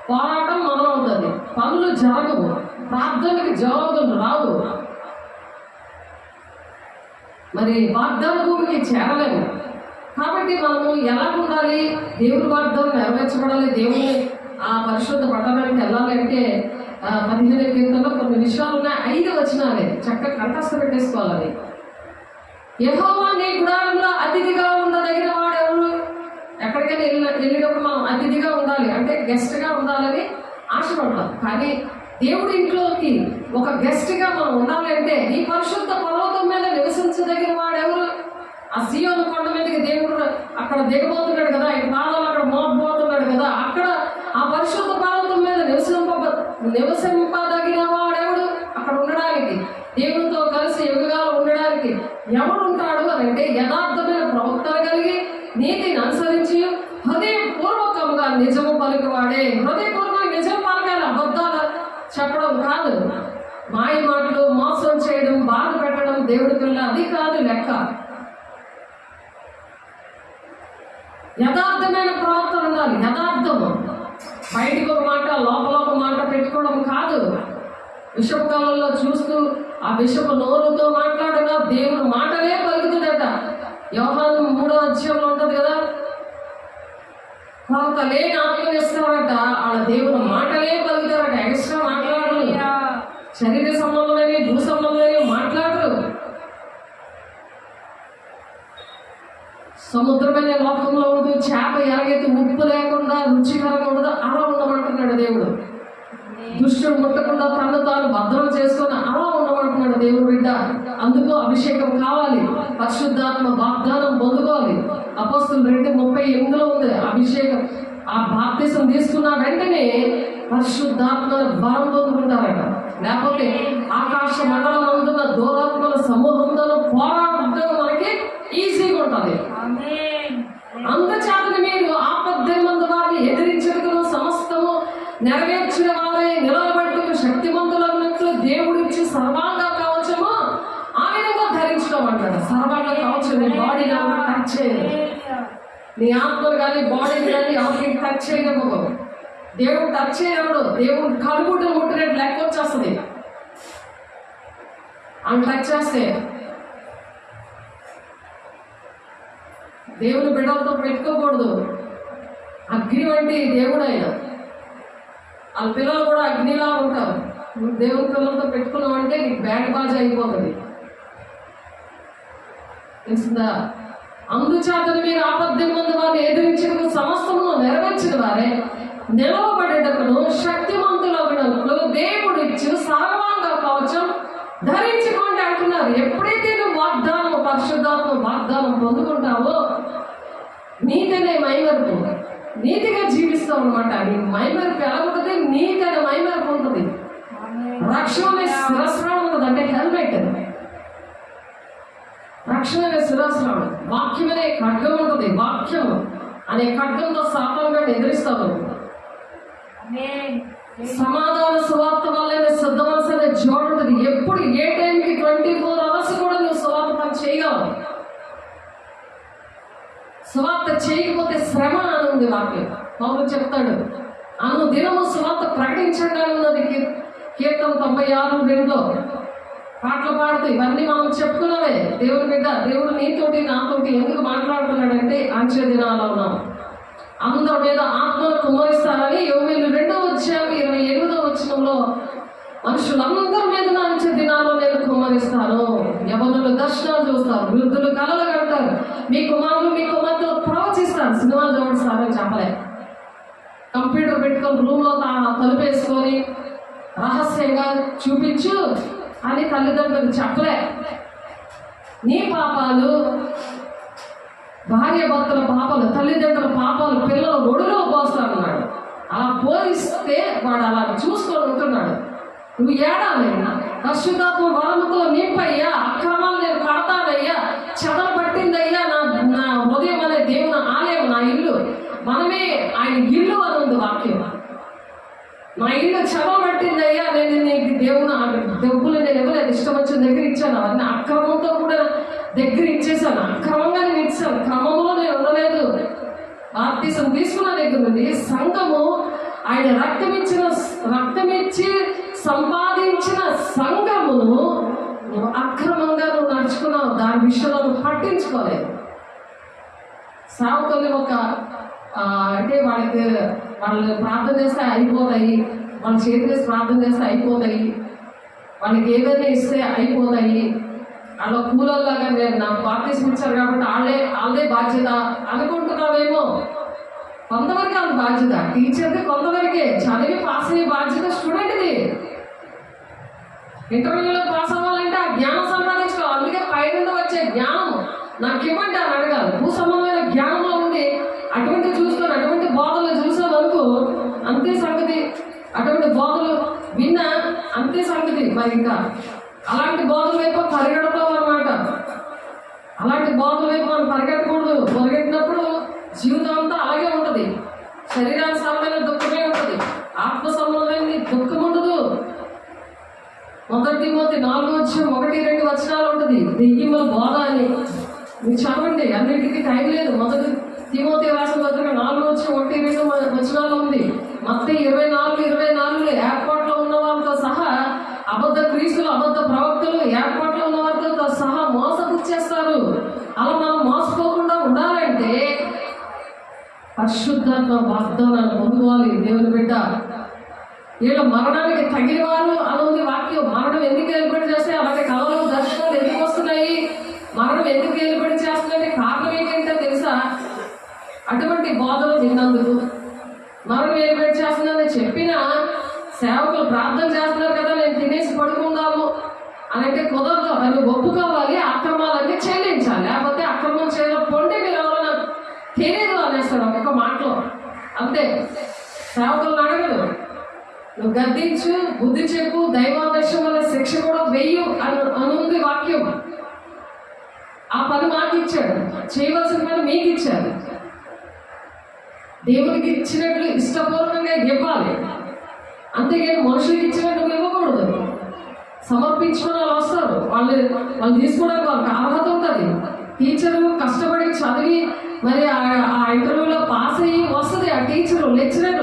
పోరాటం మొదలవుతుంది. పనులు జరగవు, ప్రార్థనకి జవాబులు రావు, మరి వాగ్దాన భూమికి చేరలేము. కాబట్టి మనము ఎలా ఉండాలి? దేవుని వాగ్దానం నెరవేర్చబడాలి. దేవుని ఆ పరిశుద్ధ పట్టణానికి వెళ్ళాలంటే 15వ కీర్తనలో కొన్ని విషయాలు ఉన్నాయి. 5 వచనాలే చక్కగా కంఠస్థ పెట్టేసుకోవాలి. యెహోవా నీ గుడారంలో అతిథిగా ఉండదగిన వాడు ఎవరు? ఎక్కడికైనా వెళ్ళినప్పుడు మనం అతిథిగా ఉండాలి అంటే గెస్ట్గా ఉండాలని ఆశపడతాం. కానీ దేవుడి ఇంట్లోకి ఒక గెస్ట్గా మనం ఉండాలంటే ఈ పరిశుద్ధ పర్వతం మీద నివసించదగిన వాడెవరు? ఆ సీయోను కొండ మీదకి దేవుడు అక్కడ దిగబోతున్నాడు కదా, ఆయన పాదాలు అక్కడ మోపబోతున్నాడు కదా, అక్కడ ఆ పరిశుద్ధ పర్వతం మీద నివసింపదగిన వాడెవడు? అక్కడ ఉండడానికి, దేవునితో కలిసి యుగాలు ఉండడానికి ఎవడు ఉంటాడు అని అంటే యథార్థమైన ప్రవక్తలు కలిగి నీతిని అనుసరించి హృదయపూర్వకంగా నిజము పలుకువాడే. హృదయపూర్వకంగా నిజం పలకాలి, అబద్ధాలు చెప్పడం కాదు. మాయ మాటలు, మోసం చేయడం, బాధ పెట్టడం దేవుడి పిల్ల అది కాదు లెక్క. యథార్థమైన ప్రవర్తన ఉండాలి. యథార్థము బయటికి ఒక మాట లోపల ఒక మాట పెట్టుకోవడం కాదు. విషపు కాలంలో చూస్తూ ఆ విషపు నోరుతో మాట్లాడగా దేవుడు మాటలే పలుకుతుందట. యోహాను 3వ అధ్యాయంలో ఉంటుంది కదా, కొంత లేని ఆత్మని ఇస్తారట, వాళ్ళ దేవుడు మాటలే పలుకుతారట. ఎక్స్ట్రా మాట్లాడరు, శరీర సంబంధమని భూ సంబంధమని మాట్లాడరు. సముద్రమైన లోకంలో ఉంటూ చేప ఎలాగైతే ఉప్పు లేకుండా రుచికరంగా ఉండదో అలా ఉండమంటున్నాడు దేవుడు. దుష్టుడు ముట్టకుండా తను తాను భద్రం చేసుకొని అలా ఉండమంటున్నాడు దేవుడు బిడ్డ. అందుకు అభిషేకం కావాలి, పరిశుద్ధాత్మ వాగ్దానం పొందుకోవాలి. అపోస్తులు 2:38 ఉంది అభిషేకం. ఆ బాప్తిసం తీసుకున్న వెంటనే పరిశుద్ధాత్మ వరం పొందుకుంటారట. లేకపోతే ఆకాశ మండలం అందున్న దూరాత్మల సమూహంతో పోరాడడం మనకి ఈజీగా ఉంటుంది. అందుచేతని మీరు ఆపద్దెమందు వారిని ఎదిరించడం సమస్తము నెరవేర్చిన వారే నిలబెట్టుకు శక్తిమంతులన్నట్లు దేవుడిచ్చి సర్వాంగ కవచము ఆ విధంగా ధరించడం అంటాడు. సర్వాంగ కవచం నీ బాడీ టచ్ చేయదు, నీ ఆత్మలు కానీ బాడీని కానీ ఎవరికి టచ్ చేయకపో. దేవుడు టచ్ చేయడు. దేవుడు కడుగుడ్డు ముట్టినట్టు లెక్క వచ్చేస్తుంది. ఆమె టచ్ చేస్తే దేవుని బిడ్డలతో పెట్టుకోకూడదు. అగ్ని వంటి దేవుడు ఆయన. వాళ్ళ పిల్లలు కూడా అగ్నిలా ఉంటారు. నువ్వు దేవుని పిల్లలతో పెట్టుకున్నావు అంటే నీకు బ్యాట్ బాజా అయిపోతుంది, తెలిసిందా? అందుచేతను మీరు ఆపద్దెమందు వారిని ఎదిరించడం సమస్తమును నెరవేర్చిన వారే నిలవబడేటప్పుడు శక్తిమంతులగునట్లు దేవుడు ఇచ్చి సర్వాంగ కవచం ధరించుకోండి అంటున్నారు. ఎప్పుడైతే నువ్వు వాగ్దానం, పరిశుద్ధాత్మ వాగ్దానం పొందుకుంటావో నీతనే మైమరుపు, నీతిగా జీవిస్తావు అనమాట. నీ మైమరుపు ఎలా ఉంటుంది? నీతి అనే మైమరుపు ఉంటుంది. రక్షణ అనే శిరస్రావం ఉంటుంది, అంటే హెల్మెట్. రక్షణ అనే శిరస్రావం, వాక్యం అనే ఖడ్గం ఉంటుంది. వాక్యం అనే ఖడ్గంతో సాతానుగా ఎదిరిస్తావు. సమాధాన సువార్త వల్ల సిద్ధమనసు అనే జోడు ఉంటుంది. ఎప్పుడు ఏ టైంకి 24 hours కూడా నువ్వు సువార్త పని చేయగలవు. సువార్త చేయకపోతే శ్రమ అని ఉంది వాక్యం. పౌలు చెప్తాడు, అను దినము సువార్త ప్రకటించండి ఉన్నది. కీర్తన 96:2 పాటలు పాడుతూ ఇవన్నీ మనం చెప్పుకున్నావే. దేవుడి బిడ్డ, దేవుడు నీతోటి నాతోటి ఎందుకు మాట్లాడుతున్నాడంటే అంచె దినాల్లో ఉన్నాం. అందరి మీద ఆత్మను కుమ్మరిస్తారని యోవేలు 2:28 మనుషులందరి మీద అంచె దినాల్లో నేను కుమ్మరిస్తాను. యవనులు దర్శనాలు చూస్తారు, వృద్ధులు కలలు కంటారు, మీ కుమారులు మీ కుమార్తెలు ప్రవచిస్తారు. సినిమాలు చూడస్తారని చెప్పలే. కంప్యూటర్ పెట్టుకొని రూమ్లో తలుపేసుకొని రహస్యంగా చూపించు అని తల్లిదండ్రులు చెప్పలే. నీ పాపాలు, భార్య భర్తల పాపాలు, తల్లిదండ్రుల పాపాలు పిల్లలు ఒడిలో పోస్తాడన్నాడు. అలా పోయిస్తే వాడు అలా చూసుకొని ఉంటున్నాడు. నువ్వు ఏడాలి, పరిశుద్ధాత్మ వరముతో నింపయ్యా, అక్రమాలు నేను కడతానయ్యా, చెదలు పట్టిందయ్యా నా హృదయం అనే దేవుని ఆలయం, నా ఇల్లు. మనమే ఆయన ఇల్లు అని ఉంది వాక్యం. నా ఇల్లు చెదలు పట్టిందయ్యా, నేను నీకు దేవుని డబ్బులు నేను ఇవ్వలేదు, ఇష్టం వచ్చిన దగ్గర ఇచ్చాను. అవన్నీ అక్రమంతో కూడా దగ్గర ఇచ్చేసాను, అక్రమంగా నేను ఇచ్చాను, క్రమంలో నేను ఉండలేదు. బాప్తిసం తీసుకున్న దగ్గర నుండి సంఘము ఆయన రక్తమిచ్చి సంపాదించిన సంఘమును అక్రమంగా నువ్వు నడుచుకున్నావు. దాని విషయంలో నువ్వు పట్టించుకోలేదు. సావుకొని ఒక అంటే వాళ్ళు ప్రార్థన చేస్తే అయిపోతాయి, వాళ్ళ చేతి వేసి ప్రార్థన చేస్తే అయిపోతాయి, వాళ్ళకి ఏదైనా ఇస్తే అయిపోతాయి, వాళ్ళ కూలల్లాగా నేను నాకు బాప్తిసం ఇచ్చారు కాబట్టి వాళ్ళే బాధ్యత అనుకుంటున్నావేమో. కొంతవరకు వాళ్ళ బాధ్యత టీచర్ది, కొంతవరకే చదివి పాస్ అయ్యే బాధ్యత స్టూడెంట్ది. ఇంటర్వ్యూలో పాస్ అవ్వాలంటే ఆ జ్ఞానం సంపాదించుకోవాలి. అందుకే పైన వచ్చే జ్ఞానం నాకు ఇవ్వండి అని అడగాలి. భూ సంబంధమైన జ్ఞానంలో ఉండి అటువంటి చూసుకొని అటువంటి బోధలు చూసామనుకో అంతే సంగతి. అటువంటి బోధలు విన్నా అంతే సంగతి. మరి ఇంకా అలాంటి బోధల వైపు పరిగెడతాం అన్నమాట. అలాంటి బోధల వైపు మనం పరిగెట్టకూడదు. పరిగెట్టినప్పుడు జీవితం అంతా అలాగే ఉంటుంది. శరీరానికి సంబంధమైన దుఃఖమే ఉంటుంది, ఆత్మ సంబంధమైన దుఃఖం ఉండదు. 1 తిమోతి 4:1-2 ఉంటుంది. దెయ్యముల బోధ అని మీరు చదవండి, అన్నింటికి టైం లేదు. 1 తిమోతి రాసిన పత్రిక 4:1-2 ఉంది. మత్తయి 24:24 ఏర్పాట్లో ఉన్న వాళ్ళతో సహా అబద్ధ క్రీస్తులు, అబద్ధ ప్రవక్తలు ఏర్పాట్లో ఉన్న వారితో సహా మోసపుచ్చేస్తారు. అలా మనం మోసపోకుండా ఉండాలంటే పరిశుద్ధాత్మ వాగ్దానాలు పొందుకోవాలి. దేవుని బిడ్డ వీళ్ళు మరణానికి తగిన వారు అని ఉంది వాక్యం. మరణం ఎందుకు ఏర్పడి చేస్తే అలాంటి కళలు దర్శనాలు ఎందుకు వస్తున్నాయి, మరణం ఎందుకు ఏర్పడి చేస్తుందంటే కారణం ఏంటంటే తెలుసా? అటువంటి బోధలు విన్నందుకు. మరణం ఏర్పడి చేస్తుందని చెప్పిన సేవకులు ప్రార్థన చేస్తున్నారు కదా, నేను తినేసి పడుకుందాము అని అంటే కుదరదు. అని ఒప్పుకోవాలి, అక్రమాలన్నీ చెల్లించాలి. లేకపోతే అక్రమం చేయకపోతే మీరు ఎవరైనా తెలియదు అనేస్తాడు ఒక్క మాటలో. అంతే. సేవకులను అడగదు, నువ్వు గద్దించు, బుద్ధి చెప్పు, దైవావేశం వల్ల శిక్ష కూడా వెయ్యు అనుంది వాక్యం. ఆ పని మాకు ఇచ్చాడు, చేయవలసిన పని మీకు ఇచ్చాడు. దేవుడికి ఇచ్చినట్లు ఇష్టపూర్వకంగా ఇవ్వాలి, అంతేగాని మనుషులకి ఇచ్చినట్టు ఇవ్వకూడదు. సమర్పించుకుని వాళ్ళు వస్తారు, వాళ్ళు తీసుకోవడానికి వాళ్ళకి అర్హత ఉంటుంది. టీచరు కష్టపడి చదివి మరి ఆ ఇంటర్వ్యూలో పాస్ అయ్యి వస్తుంది. ఆ టీచరు లెక్చరర్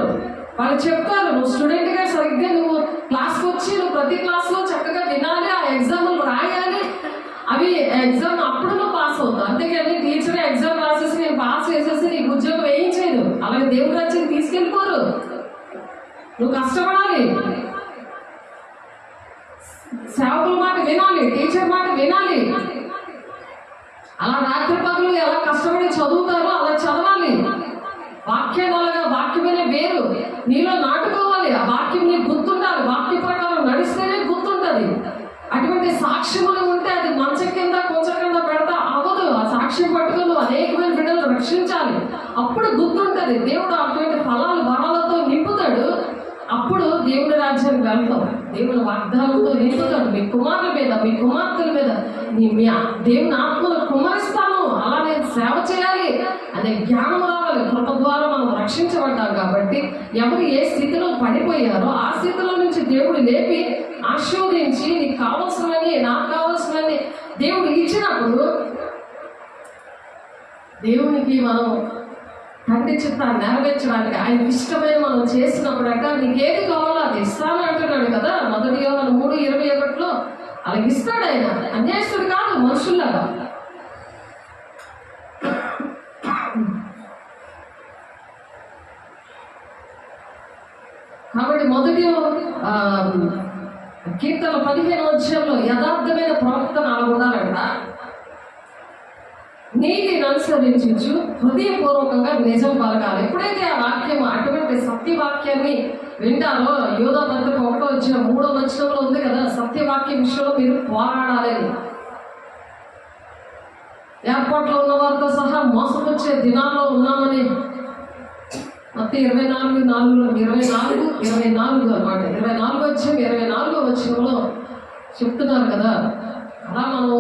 వాళ్ళు చెప్తారు, నువ్వు స్టూడెంట్గా సరిగ్గా నువ్వు క్లాస్కి వచ్చి నువ్వు ప్రతి క్లాస్లో చక్కగా వినాలి, ఆ ఎగ్జామ్లు రాయాలి. అవి ఎగ్జామ్ అప్పుడు నువ్వు పాస్ అవుతావు. అంతేగాని టీచర్ ఎగ్జామ్ రాసేసి నేను పాస్ చేసేసి నీకు ఉద్యోగం వేయించేది. అలాగే దేవుడి రాజ్యం తీసుకెళ్ళిపోరు. నువ్వు కష్టపడాలి, సేవకుల మాట వినాలి, టీచర్ మాట వినాలి. అలా రాత్రి పగలు ఎలా కష్టపడి చదువుతారో అలా చదవాలి. వాక్యం అలాగా వాక్యమే వేరు నీలో నాటుకోవాలి. ఆ వాక్యం నీకు గుర్తుండాలి. వాక్య ప్రకారం నడిస్తేనే గుర్తుంటుంది. అటువంటి సాక్ష్యములు ఉంటే అది మంచం కింద కొంచెం కింద పెడతా అవ్వదు. ఆ సాక్ష్యం పట్టుకొని అనేకమైన బిడ్డలు రక్షించాలి. అప్పుడు గుర్తుంటుంది. దేవుడు అటువంటి ఫలాలు వరాలతో నింపుతాడు. అప్పుడు దేవుడి రాజ్యానికి వెళ్తాం. దేవుని వాగ్దానంతో నింపుతాడు. మీ కుమారుల మీద, మీ కుమార్తెల మీద మీ దేవుని ఆత్మను కుమరిస్తాను. అలా నేను సేవ చేయాలి అనే జ్ఞానం రావాలి. కృప ద్వారా మనం రక్షించబడ్డాం కాబట్టి ఎవరు ఏ స్థితిలో పడిపోయారో ఆ స్థితిలో నుంచి దేవుడు లేపి ఆశీర్వదించి నీకు కావాల్సినవి, నాకు కావాల్సినవి దేవుడు ఇచ్చినప్పుడు దేవునికి మనం తండ్రి చిత్తాన్ని నెరవేర్చడానికి ఆయన ఇష్టమైన మనం చేసినప్పుడట నీకేది కావాలో అది ఇస్తాను అంటున్నాడు కదా. 1 యోహాను 3:21 అలాగే ఇస్తాడు. ఆయన అన్యాయస్తుడు కాదు, మనుషుల్లాగా. కాబట్టి మొదటి కీర్తన 15వ యథార్థమైన ప్రవర్తన అలా ఉండాలంట. నీతిని అనుసరించు, హృదయపూర్వకంగా నిజం పలకాలి. ఎప్పుడైతే ఆ వాక్యం అటువంటి సత్యవాక్యాన్ని వింటారో, యోధా పత్రిక 1:3 ఉంది కదా, సత్యవాక్యం విషయంలో మీరు పోరాడాలని. ఏర్పాట్లో ఉన్న వారితో సహా మోసపుచ్చే దినాల్లో ఉన్నామని మత్తయి 24:24 అనమాట. 24 చెప్తున్నారు కదా. అలా మనం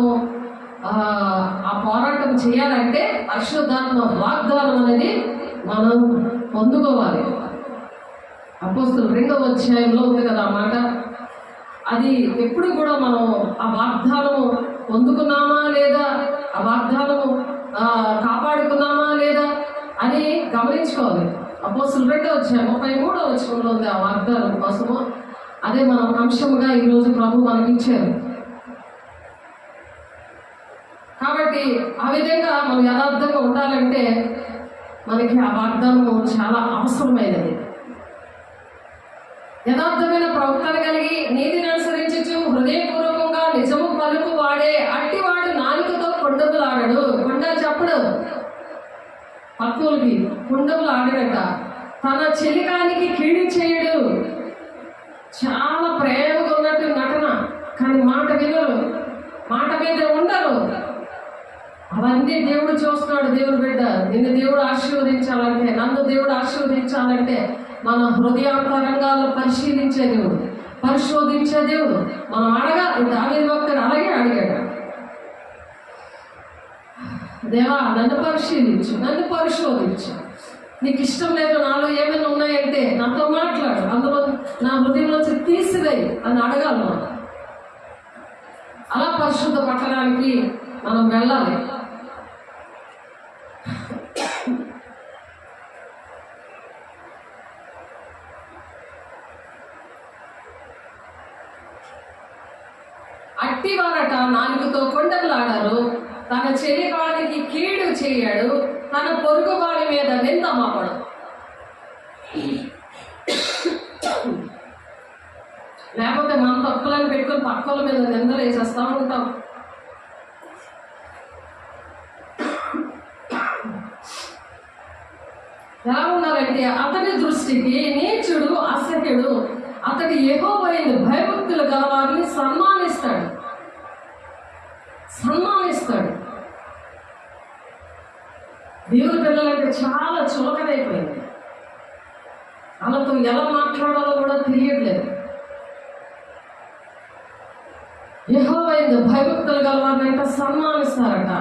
ఆ పోరాటం చేయాలంటే పరిశుద్ధాత్మ వాగ్దానం అనేది మనం పొందుకోవాలి. అపోస్తలుల 2వ అధ్యాయంలో ఉంది కదా ఆ మాట. అది ఎప్పుడు కూడా మనం ఆ వాగ్దానము పొందుకున్నామా లేదా, ఆ వాగ్దానము కాపాడుకున్నామా లేదా అని గమనించుకోవాలి. అపోస్తలుల 2వ అధ్యాయం 33వ ఉంది ఆ వాగ్దానం కోసము. అదే మనం అంశముగా ఈరోజు ప్రభు మనకి ఇచ్చారు. కాబట్టి ఆ విధంగా మనం యథార్థంగా ఉండాలంటే మనకి ఆ వాగ్దానము చాలా అవసరమైనది. యథార్థమైన ప్రవర్తన కలిగి నీతిని అనుసరించు, హృదయపూర్వకంగా నిజము పలుకు వాడే అట్టివాడు నాలుకతో కొండములు ఆడడు. కొండ చెప్పడు, పక్కులకి కొండములు ఆడడట. తన చెలికానికి కీడు చేయడు. చాలా ప్రేమగా ఉన్నట్టు నటన, కానీ దేవుడు చూస్తున్నాడు. దేవుడు బిడ్డ, నిన్ను దేవుడు ఆశీర్వదించాలంటే, నన్ను దేవుడు ఆశీర్వదించాలంటే మన హృదయాంతరంగాలను పరిశీలించే దేవుడు, పరిశోధించే దేవుడు. మనం అడగాలి. దావీదు భక్తుడు అలాగే అడిగాడు, దేవా నన్ను పరిశీలించు, నన్ను పరిశోధించు, నీకు ఇష్టం లేదు నాలో ఏమైనా ఉన్నాయంటే నాతో మాట్లాడు, అందులో నా హృదయంలోంచి తీసివేయి అని అడగాలి మనం. అలా పరిశుద్ధ పట్టడానికి మనం వెళ్ళాలి. అట్టివారట నాలుగుతో కొండలాడారు, తన చెలివాడికి కీడు చేయడు, తన పొరుగు వాడి మీద నింద మాపడు. లేకపోతే మన తప్పులను పెట్టుకొని పక్కల మీద నిందలు వేసేస్తా ఉంటాం. ఎలా ఉండాలంటే అతని దృష్టికి నీచుడు అసహ్యుడు, అతడి యెహోవాయందు భయభక్తులు గలవారిని సన్మానిస్తాడు. దేవుని పిల్లలంటే చాలా చులకనైపోయింది. వాళ్ళతో ఎలా మాట్లాడాలో కూడా తెలియట్లేదు. యెహోవాయందు భయభక్తులు గలవారినంట సన్మానిస్తారట.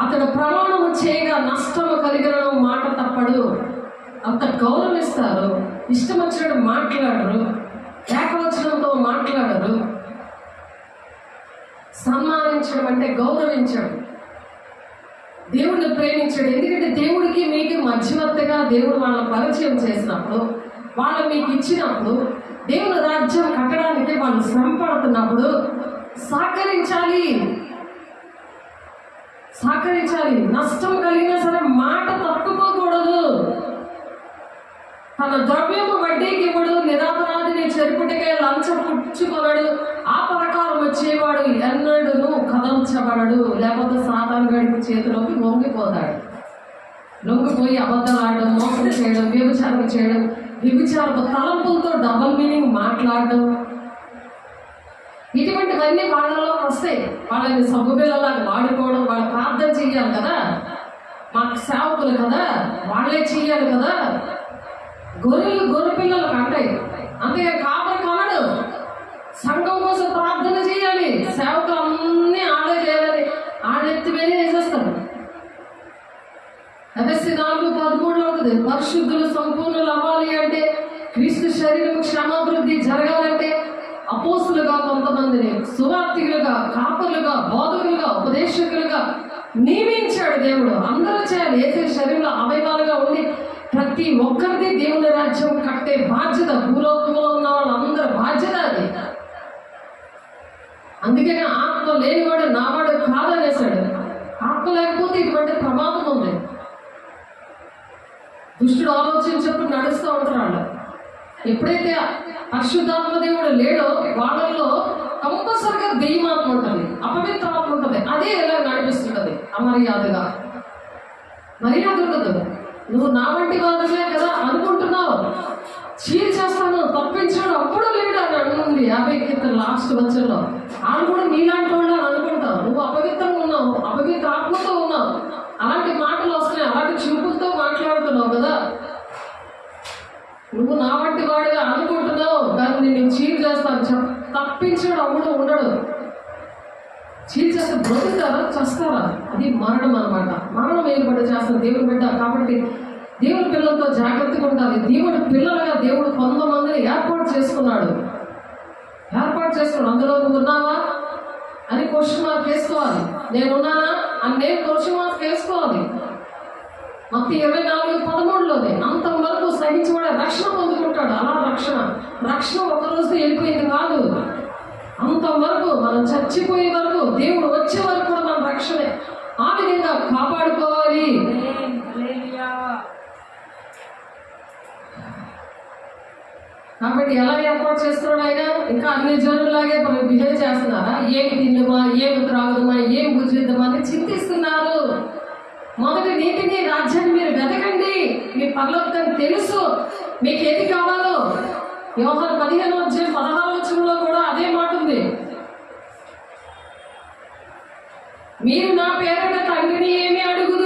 అతడు ప్రమాణము చేయగా నష్టము కలిగిన మాట తప్పడు. అంత గౌరవిస్తారు. ఇష్టం వచ్చినట్టు మాట్లాడరు, ఏకవచనంతో మాట్లాడరు. సన్మానించడం అంటే గౌరవించడం, దేవుడిని ప్రేమించడం. ఎందుకంటే దేవుడికి మీకు మధ్యవర్తిగా దేవుడు వాళ్ళ పరిచయం చేసినప్పుడు, వాళ్ళు మీకు ఇచ్చినప్పుడు, దేవుని రాజ్యం కట్టడానికి వాళ్ళు శ్రమ పడుతున్నప్పుడు సహకరించాలి. నష్టం కలిగినా సరే మాట తప్పుకోకూడదు. తన ద్రవ్యము వడ్డీకి ఇవ్వడు, నిరాపరాధిని చెరుపుటికే లంచం పుచ్చుకొనడు, ఆ ప్రకారం వచ్చేవాడు ఎన్నడూ కదల్చబడడు. లేకపోతే సాతాను గడిపి చేతిలోకి లొంగిపోయి అబద్ధాలు ఆడడం, మోసం చేయడం, వ్యభిచారం చేయడం, వ్యభిచారపు తలంపులతో డబల్ మీనింగ్ మాట్లాడడం, ఇటువంటివన్నీ వాళ్ళలో వస్తాయి. వాళ్ళని సబ్బుబిళ్ళలాగా వాడుకోవడం. వాళ్ళు ప్రార్థన చెయ్యాలి కదా, మాకు సేవకులు కదా, వాళ్ళే చెయ్యాలి కదా. గొర్రె పిల్లలు కంటాయి, అంతేగా కాపరి కొనడు. సంఘం కోసం ప్రార్థన చేయాలి, సేవకులు అన్నీ ఆడే చేయాలని ఆడెత్తి మీద వేసేస్తాడు. ఎఫెసీ 4:13 ఉంటుంది, పరిశుద్ధులు సంపూర్ణులు అవ్వాలి అంటే, క్రీస్తు శరీరం క్షమాభివృద్ధి జరగాలంటే అపోస్తులుగా కొంతమందిని, సువార్తికులుగా, కాపరులుగా, బోధకులుగా, ఉపదేశకులుగా నియమించాడు దేవుడు. అందరూ చేయాలి. ఏసే శరీరంలో అవయవాలుగా ఉండి ప్రతి ఒక్కరిది దేవుని రాజ్యం కట్టే బాధ్యత, భూలోకంలో ఉన్న వాళ్ళందరి బాధ్యత అది. అందుకనే ఆత్మ లేనివాడు నావాడు కాదనేసాడు. ఆత్మ లేకపోతే ఇటువంటి ప్రమాదం ఉంది. దుష్టుడు ఆలోచించినప్పుడు నడుస్తూ ఉంటారు వాళ్ళు. ఎప్పుడైతే పరిశుద్ధాత్మ దేవుడు లేడో వాళ్ళల్లో కంపల్సరిగా దెయ్యమాత్మ ఉంటుంది, అపవిత్ర ఆత్మ ఉంటుంది. అదే ఎలా నడిపిస్తుంటది అమర్యాదగా. మర్యాద ఉండదు. నువ్వు నా వంటి వాదమే కదా అనుకుంటున్నావు, చీల్ చేస్తాను, తప్పించాడు, అప్పుడు లేడు అని అంటుంది 50 లాస్ట్ వచ్చంలో. వాళ్ళు కూడా నీలాంటి వాళ్ళు అని అనుకుంటావు. నువ్వు అపవిత్రంగా ఉన్నావు, అపవిత్ర ఆత్మతో ఉన్నావు. అలాంటి మాటలు వస్తున్నాయి, అలాంటి చూపులతో మాట్లాడుతున్నావు కదా. నువ్వు నా వంటి వాడిగా అనుకుంటున్నావు, కానీ నేను చీల్ చేస్తాను. తప్పించాడు అప్పుడు ఉండడు. చీల్ చేస్తే బ్రతుకుతారా, చస్తారా? అది మరణం అనమాట. మరణం ఏర్పడి చేస్తాను దేవుని బిడ్డ. కాబట్టి దేవుని పిల్లలతో జాగ్రత్తగా ఉండాలి. దేవుని పిల్లలుగా దేవుడు కొంతమందిని ఏర్పాటు చేసుకున్నాడు. అందులో నువ్వు ఉన్నావా అని క్వశ్చన్ మార్క్ వేసుకోవాలి. నేనున్నానా అని నేను క్వశ్చన్ మార్క్ వేసుకోవాలి. మత్తయి 24:13 అంతవరకు సహించబడే రక్షణ పొందుకుంటాడు. అలా రక్షణ ఒకరోజు వెళ్ళిపోయింది కాదు. అంతవరకు మనం చచ్చిపోయే వరకు, దేవుడు వచ్చే వరకు కూడా మన రక్షణే. ఆ విధంగా కాపాడుకోవాలి. కాబట్టి ఎలా ఏర్పాటు చేస్తున్నాడు ఆయన? ఇంకా అన్ని జనులాగే బిహేవ్ చేస్తున్నారా? ఏమి తిందుమా, ఏమి త్రాగుదమా, ఏమి భుజిద్దామా అని చింతిస్తున్నారు. మొదటి నీతిని, రాజ్యాన్ని మీరు వెతకండి, మీ పరలోకం తెలుసు, మీకు ఏది కావాలో. యోహాను 15:16 కూడా అదే మాట ఉంది. మీరు నా పేరున తండ్రిని ఏమి అడుగుదు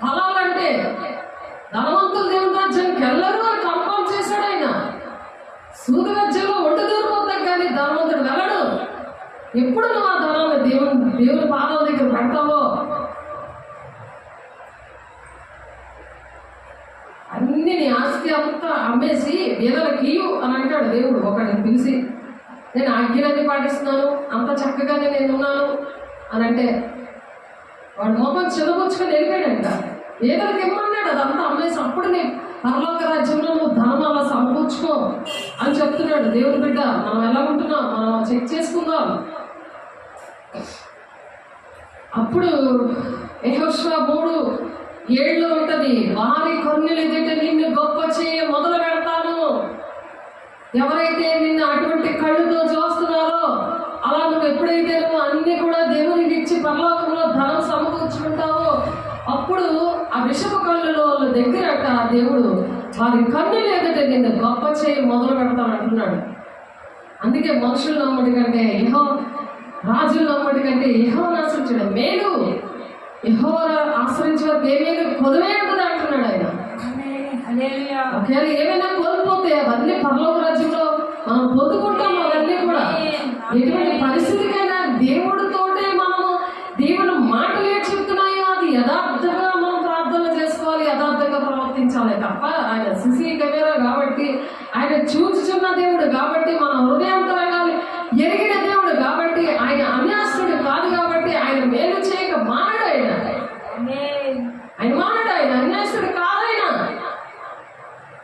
ఫలాలంటే ధనవంతులు దేవుని రాజ్యానికి వెళ్ళరు అని కన్ఫర్మ్ చేశాడు ఆయన. సూది మధ్యలో ఒడ్డు దూరిపోతాం కానీ ధనవంతుడు వెళ్ళడు. ఎప్పుడు నువ్వు ఆ ధనాన్ని దేవుని పాదాల దగ్గర పెడతావో అన్ని నీ ఆస్తి అంతా అమ్మేసి వీళ్ళకి ఇయ్యు అని అంటాడు దేవుడు. ఒకడిని పిలిచి నేను ఆజ్ఞలన్నీ పాటిస్తున్నాను, అంత చక్కగానే నేను ఉన్నాను అని అంటే వాడు మొహం చిన్నపుచ్చుకొని వెళ్ళిపోయాడంట. వీళ్ళకి ఇమ్మన్నాడు అదంతా అమ్మేసి అప్పుడు నీ పరలోక రాజ్యంలో నువ్వు ధనం అలా సమకూర్చుకో అని చెప్తున్నాడు దేవుని బిడ్డ. మనం ఎలా ఉంటున్నాం మనం చెక్ చేసుకుందాం. అప్పుడు యెహోషువ 3:7 ఉంటది, వారి కన్నులు ఎదుట నిన్ను గొప్ప చేయ మొదలు పెడతాను. ఎవరైతే నిన్ను అటువంటి కళ్ళుతో చూస్తున్నారో అలా నువ్వు ఎప్పుడైతే నువ్వు అన్ని కూడా దేవునికి ఇచ్చి పరలోకంలో ధనం సమకూర్చుకుంటావో అప్పుడు ఆ విషపు కళ్ళులో దగ్గరట దేవుడు వారి కన్నులు ఎదుట నిన్ను గొప్ప చేయ మొదలు పెడతాను అంటున్నాడు. అందుకే మనుషులు నమ్మడి కంటే రాజులు నమ్మడి కంటే యెహోవాను ఆశ్రయించడం మేలు. యెహోవాను ఆశ్రయించే వారికి ఏ మేలు కొదువే ఉంటుంది అంటున్నాడు ఆయన. ఒకవేళ ఏమైనా కోల్పోతే అవన్నీ పరలోక రాజ్యంలో మనం పొందుకుంటాం. అవన్నీ కూడా ఎటువంటి పరిస్థితికైనా దేవుడితోటే మనము దేవుని మాటలు ఏ చెప్తున్నాయో అది యథార్థంగా మనం ప్రార్థన చేసుకోవాలి, యథార్థంగా ప్రవర్తించాలి తప్ప ఆయన సిసి కెమెరా కాబట్టి ఆయన చూచుచున్న దేవుడు కాబట్టి మన హృదయాంతరంగాలు ఎరిగిన దేవుడు కాబట్టి ఆయన అన్యాస్తుడు కాదు కాబట్టి ఆయన మేలు చేయక మానడు. ఆయన మానడు, ఆయన అన్యాస్తుడు కాదైన.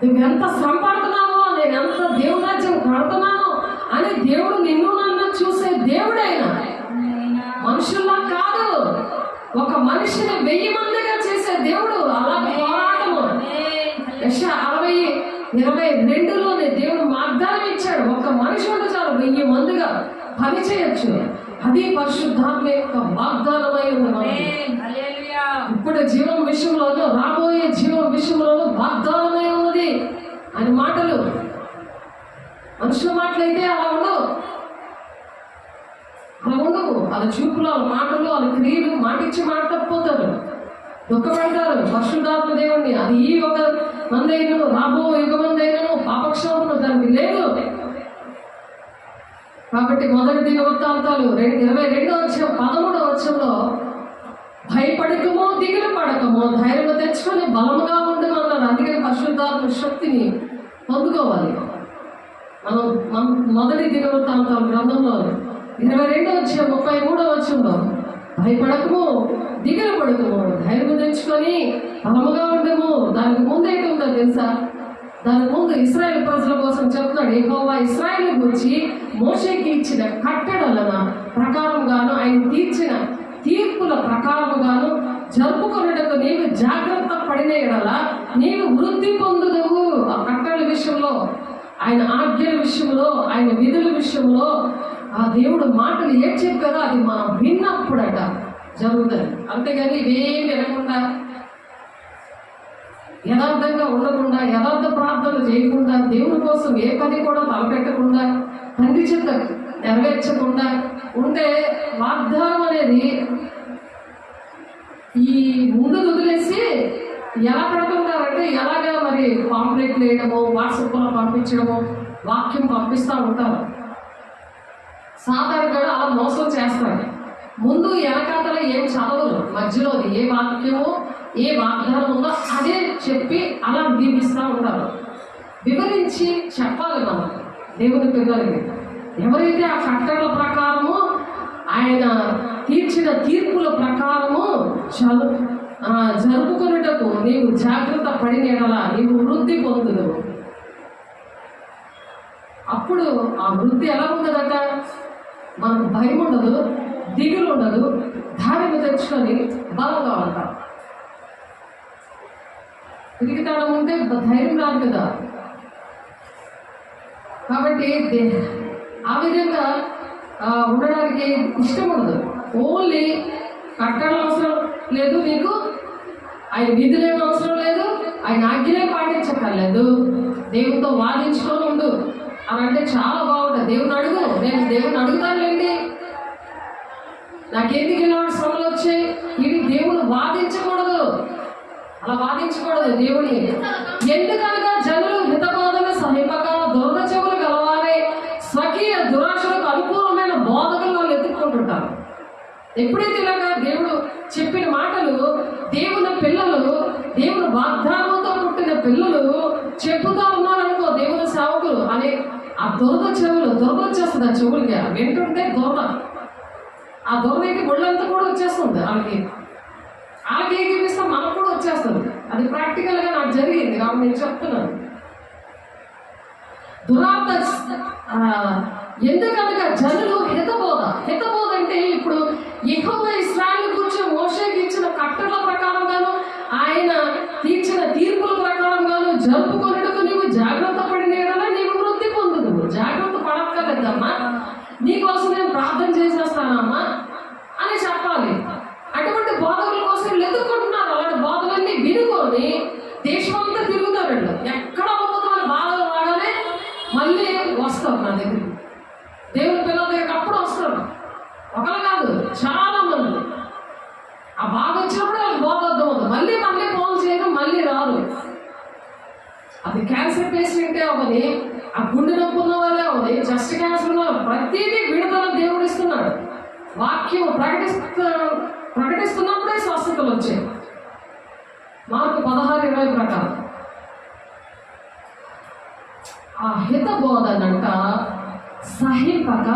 నువ్వెంత శ్రమ పడుతున్నావో నేను ఎంత దేవుని రాజ్యం కడుతున్నాను అని దేవుడు నిన్ను నన్ను చూసే దేవుడైనా మనుషుల్లా కాదు. ఒక మనిషిని 1000 మందిగా చేసే దేవుడు. అలా పోరాటము యెషయా 60:22లోనే దేవుడు వాగ్దానం ఇచ్చాడు. ఒక మనిషి ఉంటే చాలు 1000 మందిగా పని చేయొచ్చు. అది పరిశుద్ధాత్మ యొక్క వాగ్దానమై ఉంది. ఇప్పుడు జీవం విషయంలోనూ రాబోయే జీవం విషయంలోనూ వాగ్దానమై ఉన్నది అని మాటలు. మనుషుల మాటలైతే అలా ఉండవు, అలా ఉండవు. వాళ్ళ చూపులు, వాళ్ళ మాటలు, వాళ్ళ క్రియలు మాటిచ్చి మాట తప్పిపోతారు, దుఃఖపడతారు పరిశుద్ధాత్మ దేవుణ్ణి. అది ఈ ఒక మందైనను రాబో యుగమందైనను పాపక్షోభను దానికి లేదు. కాబట్టి మొదటి దినవృత్తాంతాలు 22:13 భయపడకమో దిగులు పడకమో ధైర్యం తెచ్చుకొని బలముగా ఉండమన్నారు. అందుకని పరిశుద్ధాత్మ శక్తిని పొందుకోవాలి మనం. మొదటి దినవృత్తాంతాల గ్రంథంలో 22:33 భయపడకము దిగులు పడకము ధైర్యం తెచ్చుకొని బలముగా ఉండము. దానికి ముందు ఏంటుందో తెలుసా? దాని ముందు ఇశ్రాయేలు ప్రజల కోసం చెప్తున్నాడు. యెహోవా ఇశ్రాయేలు గురించి మోషేకి ఇచ్చిన కట్టడల ప్రకారంగాను ఆయన తీర్చిన తీర్పుల ప్రకారముగాను జరుపుకొనుటకు నీవు జాగ్రత్త పడిన ఎడల నీవు వృద్ధి పొందుదవు. ఆ కట్టడల విషయంలో, ఆయన ఆజ్ఞల విషయంలో, ఆయన విధుల విషయంలో ఆ దేవుడు మాటలు ఏం చెప్పారో అది మనం విన్నప్పుడట జరుగుతుంది. అంతేగాని ఇవేం వినకుండా యథార్థంగా ఉండకుండా యథార్థ ప్రార్థన చేయకుండా దేవుని కోసం ఏ పని కూడా తలపెట్టకుండా తండ్రి చేత నెరవేర్చకుండా ఉంటే వాగ్దానం అనేది ఈ ముందు వదిలేసి ఎలా పెడుతుంటారంటే ఎలాగా మరి పాంప్లెట్లు వేయడము, వాట్సాప్లో పంపించడము, వాక్యం పంపిస్తూ ఉంటారు. సాధారణ కూడా అలా మోసం చేస్తారు. ముందు వెనకాతల ఏం చదవరు, మధ్యలో ఏ వాక్యము ఏ వాగ్దానం ఉందో అదే చెప్పి అలా దీపిస్తూ ఉంటారు. వివరించి చెప్పాలి మనం దేవుని పిల్లలకి. ఎవరైతే ఆ కట్టడల ప్రకారము ఆయన తీర్చిన తీర్పుల ప్రకారము జరుపుకొనుటకు నీవు జాగ్రత్త పడినలా నీవు వృద్ధి పొందుదు. అప్పుడు ఆ వృద్ధి ఎలా ఉండదట? మనకు భయం ఉండదు, దిగులు ఉండదు, ధైర్యం తెచ్చుకొని బలంగా ఉంటాం. తిరిగితాడం ఉంటే ధైర్యం రాదు కదా. కాబట్టి ఆ విధంగా ఉండడానికి ఇష్టం ఉండదు. ఓన్లీ కట్టడం అవసరం లేదు నీకు, ఆయన విధులేం అవసరం లేదు, ఆయన ఆజ్ఞలే పాటించక్కర్లేదు, దేవునితో వాదించుకొని ఉండు అని అంటే చాలా బాగుంటుంది. దేవుని అడుగు, నేను దేవుని అడుగుతానులేండి. నాకెందుకు ఇలాంటి శ్రమలు వచ్చాయి, ఇది దేవుడు వాదించకూడదు, అలా వాదించకూడదు దేవుని. ఎందుకనగా జనులు హితబోధను సహింపక దురద చెవులు గలవారే స్వకీయ దురాశలకు అనుకూలమైన బోధకులు వాళ్ళు ఎత్తుక్కుంటుంటారు. ఎప్పుడైతే ఇలాగా దేవుడు చెప్పిన మాటలు దేవుని పిల్లలు, దేవుని వాగ్దానంతో పుట్టిన పిల్లలు చెప్పుతా ఉన్నారనుకో దేవుని సేవకులు అని, ఆ దురద వచ్చేస్తుంది. ఆ చెవులకి వింటుంటే ఆ దురదకి ఒళ్ళంతా కూడా వచ్చేస్తుంది. వాళ్ళకి ఏగిపిస్తే మనకు కూడా వచ్చేస్తుంది. అది ప్రాక్టికల్గా నాకు జరిగింది కాబట్టి నేను చెప్తున్నాను. దురార్థ ఎందుకనగా జనులు హితబోధ అంటే ఇప్పుడు యెహోవా ఇశ్రాయేలు గురించి మోషేకి ఇచ్చిన కట్టడల ప్రకారంగాను ఆయన తీర్చిన తీర్పుల ప్రకారంగాను జరుపుకొనుటకు నీవు జాగ్రత్త పడిన యెడల నీవు వృద్ధి పొందుదువు. జాగ్రత్త పడక్కర్లేదమ్మా, నీకోసం నేను ప్రార్థన చేసేస్తానమ్మా అని చెప్పాలి. అటువంటి బోధకుల కోసం వీళ్ళు ఎదుర్కొంటున్నారు. అలాంటి బోధలన్నీ వినుకొని దేశమంతా తిరుగుతారు. వీళ్ళు ఎక్కడ అవ్వబోతున్న బాధలు రాగానే మళ్ళీ వస్తారు నా దగ్గరికి, దేవుని పిల్లల దగ్గరికి అప్పుడు వస్తారు. ఒకరు కాదు, చాలా మంది. ఆ బాధ వచ్చినప్పుడు వాళ్ళకి బోధ అర్థమవుతుంది. మళ్ళీ ఫోన్ చేయడం, మళ్ళీ రారు. అది క్యాన్సర్ పేషెంటే అవని, ఆ గుండె నొప్పి ఉన్న వాళ్ళే అవని, చెస్ట్ క్యాన్సర్ ఉన్న ప్రతిదీ విడుదల దేవుడు ఇస్తున్నాడు. వాక్యం ప్రకటిస్తున్నప్పుడే స్వస్థతలు వచ్చాయి. మార్కు 16:20 ప్రకారం ఆ హిత బోధనంట సహింపక.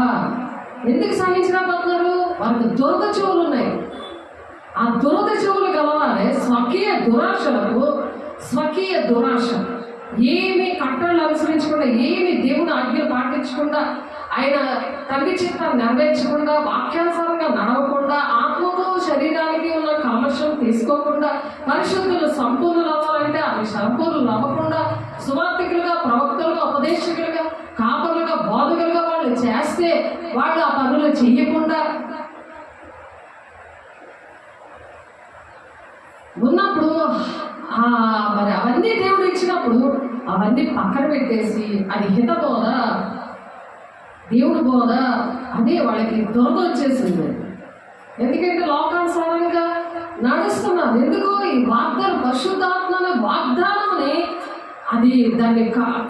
ఎందుకు సహించలేకపోతున్నారు? వారికి దురద చెవులు ఉన్నాయి. ఆ దురద చెవులు గలవారే స్వకీయ దురాశ, ఏమి కట్టడలు అనుసరించకుండా, ఏమి దేవుని ఆజ్ఞలు పాటించకుండా, ఆయన తండ్రి చిత్తాన్ని నెరవేర్చకుండా, వాక్యానుసారంగా నడవకుండా, ఆత్మకు శరీరానికి ఉన్న కల్మషం తీసుకోకుండా, పరిశుద్ధులు సంపూర్ణులు అవ్వాలంటే అవి సంపూర్ణులు అవ్వకుండా, సువార్థికులుగా, ప్రవక్తలుగా, ఉపదేశకులుగా, కాపరులుగా, బోధకులుగా వాళ్ళు చేస్తే వాళ్ళు ఆ పనులు చెయ్యకుండా ఉన్నప్పుడు మరి అవన్నీ దేవుడు ఇచ్చినప్పుడు అవన్నీ పక్కన పెట్టేసి అది హితబోధ, దేవుడు బోధ అదే వాళ్ళకి దురద వచ్చేసింది. ఎందుకంటే లోకానుసారంగా నడుస్తున్నారు. ఎందుకు? ఈ వాగ్దానం, పరిశుద్ధాత్మ వాగ్దానాన్ని అది దాన్ని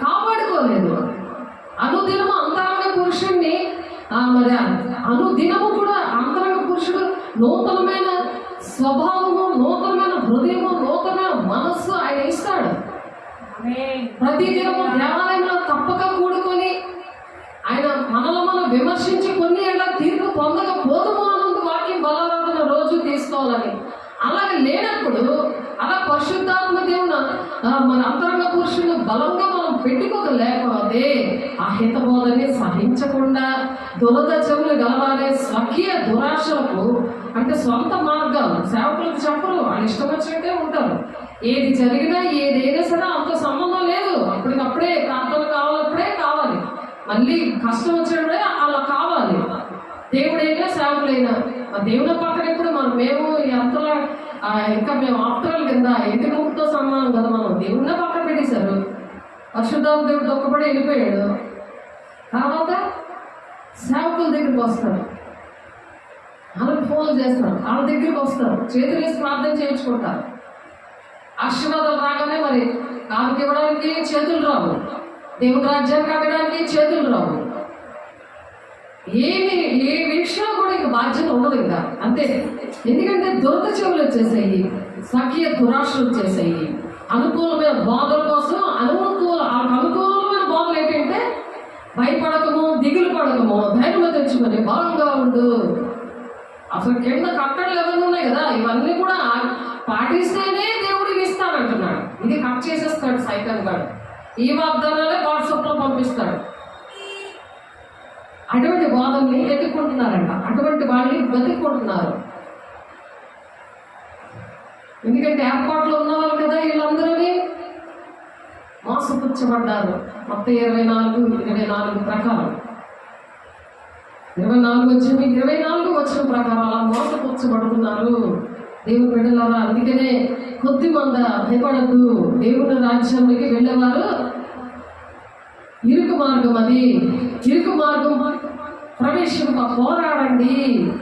కాపాడుకోలేదు. అనుదినము అంతరంగ పురుషుణ్ణి మరి అనుదినము కూడా అంతరంగ పురుషుడు నూతనమైన స్వభావము, నూతనమైన హృదయము, నూతనమైన మనస్సు ఆయన ఇస్తాడు. ప్రతి దినము దేవాలయంలో తప్పక కూడుకొని ఆయన మనలో మనం విమర్శించి కొన్ని ఎలా తీర్పు పొందకపోదుము అన్నందుకు వాక్యం బలారాధన రోజు తీసుకోవాలని. అలాగే లేనప్పుడు అలా పరిశుద్ధాత్మ దేవుడు మన అంతరంగ పురుషుని బలంగా మనం పెట్టుకోలేకపోతే ఆ హితబోధని సహించకుండా దురద చెవులు గలవాలే స్వకీయ దురాశలకు, అంటే సొంత మార్గాలు సేవకులకు చెప్పరు, వాళ్ళు ఇష్టం వచ్చినట్టే ఉంటారు. ఏది జరిగినా ఏదైనా సరే అంత సంబంధం లేదు, అప్పటికప్పుడే ప్రార్థన కావాలప్పుడే కావాలి, మళ్ళీ కష్టం వచ్చినప్పుడే అలా కావాలి. దేవుడైనా సేవకులైనా దేవుని పక్కన ఎప్పుడు మేము ఎంతలా ఇంకా మేము ఆప్తరాల కింద ఇంటి ముక్కుతో సమానం కదా. మనం దేవుడినే పక్కన పెట్టేశారు. పరిశుద్ధాత్మ దేవుడు ఒక్కపడి వెళ్ళిపోయాడు. తర్వాత సేవకుల దగ్గరికి వస్తారు, వాళ్ళకి ఫోన్ చేస్తారు, వాళ్ళ దగ్గరికి వస్తారు, చేతులు వేసి ప్రార్థన చేయించుకుంటారు. ఆశీర్వాదాలు రాగానే మరి వాళ్ళకి ఇవ్వడానికి చేతులు రావు, దేవుని రాజ్యాన్ని కట్టడానికి చేతులు రావు. ఏ విషయంలో కూడా ఇంకా బాధ్యత ఉండదు ఇంకా, అంతే. ఎందుకంటే దురద చెవులు వచ్చేసాయి, స్వకీయ దురాశలు వచ్చేసాయి. అనుకూలమైన బోధల కోసం అనుకూలమైన బోధలు ఏంటంటే భయపడకము, దిగులు పడకము, ధైర్యం తెచ్చుకొని బలంగా ఉండు. అసలు కింద కట్టడలు ఎవరు ఉన్నాయి కదా, ఇవన్నీ కూడా పాటిస్తేనే దేవుడికి ఇస్తానంటున్నాడు. ఇది కట్ చేసేస్తాడు సైతం గాడు, ఈ వాగ్దానాలే వాట్సాప్లో పంపిస్తాడు. అటువంటి బోధల్ని ఎదుర్కొంటున్నారంట, అటువంటి వాళ్ళని బతుక్కుంటున్నారు. ఎందుకంటే ఏర్పాట్లో ఉన్నవాళ్ళు కదా వీళ్ళందరూ మోసపుచ్చబడ్డారు. మొత్తం 24 ప్రకారం 24 వచ్చిన ప్రకారం అలా మోసపుచ్చబడుతున్నారు దేవుని బిడ్డలారా. అందుకనే కొద్ది మంది భయపడద్దు, దేవుని రాజ్యానికి వెళ్ళేవారు ఇరుకు మార్గం, అది ఇరుకు మార్గం ప్రవేశింప పోరాడండి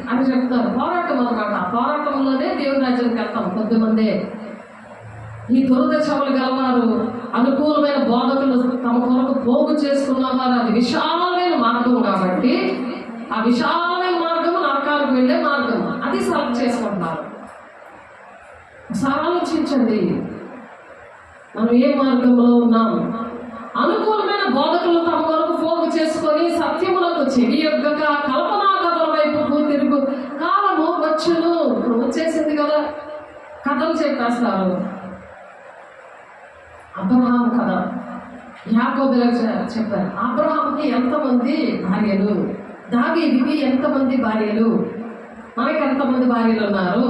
అని చెప్తారు. పోరాటం అన్నమాట. ఆ పోరాటంలోనే దేవుని రాజ్యానికి వెళ్తాం. కొద్దిమందే ఈ దురద చెవులు గలవారు, అనుకూలమైన బోధకులు తమ కొరకు పోగు చేసుకున్నవారు. అది విశాలమైన మార్గం కాబట్టి ఆ విశాలమైన మార్గం నరకాలకు వెళ్ళే మార్గం. అది సెలెక్ట్ చేసుకుంటున్నారు. ఒకసారి ఆలోచించండి, మనం ఏ మార్గంలో ఉన్నాం? అనుకూలమైన బోధకులు తమ కొరకు పోగు చేసుకొని సత్యములకు చెవి యొగ్గక కల్పనా కథల వైపు తిరుగు కాలము వచ్చును. ఇప్పుడు వచ్చేసింది కదా, కథలు చెప్పేస్తారు. అబ్రహాం కథ యాకోబులకు చెప్పారు. అబ్రహాంకి ఎంతమంది భార్యలు, దావీదుకి ఎంతమంది భార్యలు, మనకి ఎంతమంది భార్యలు ఉన్నారు?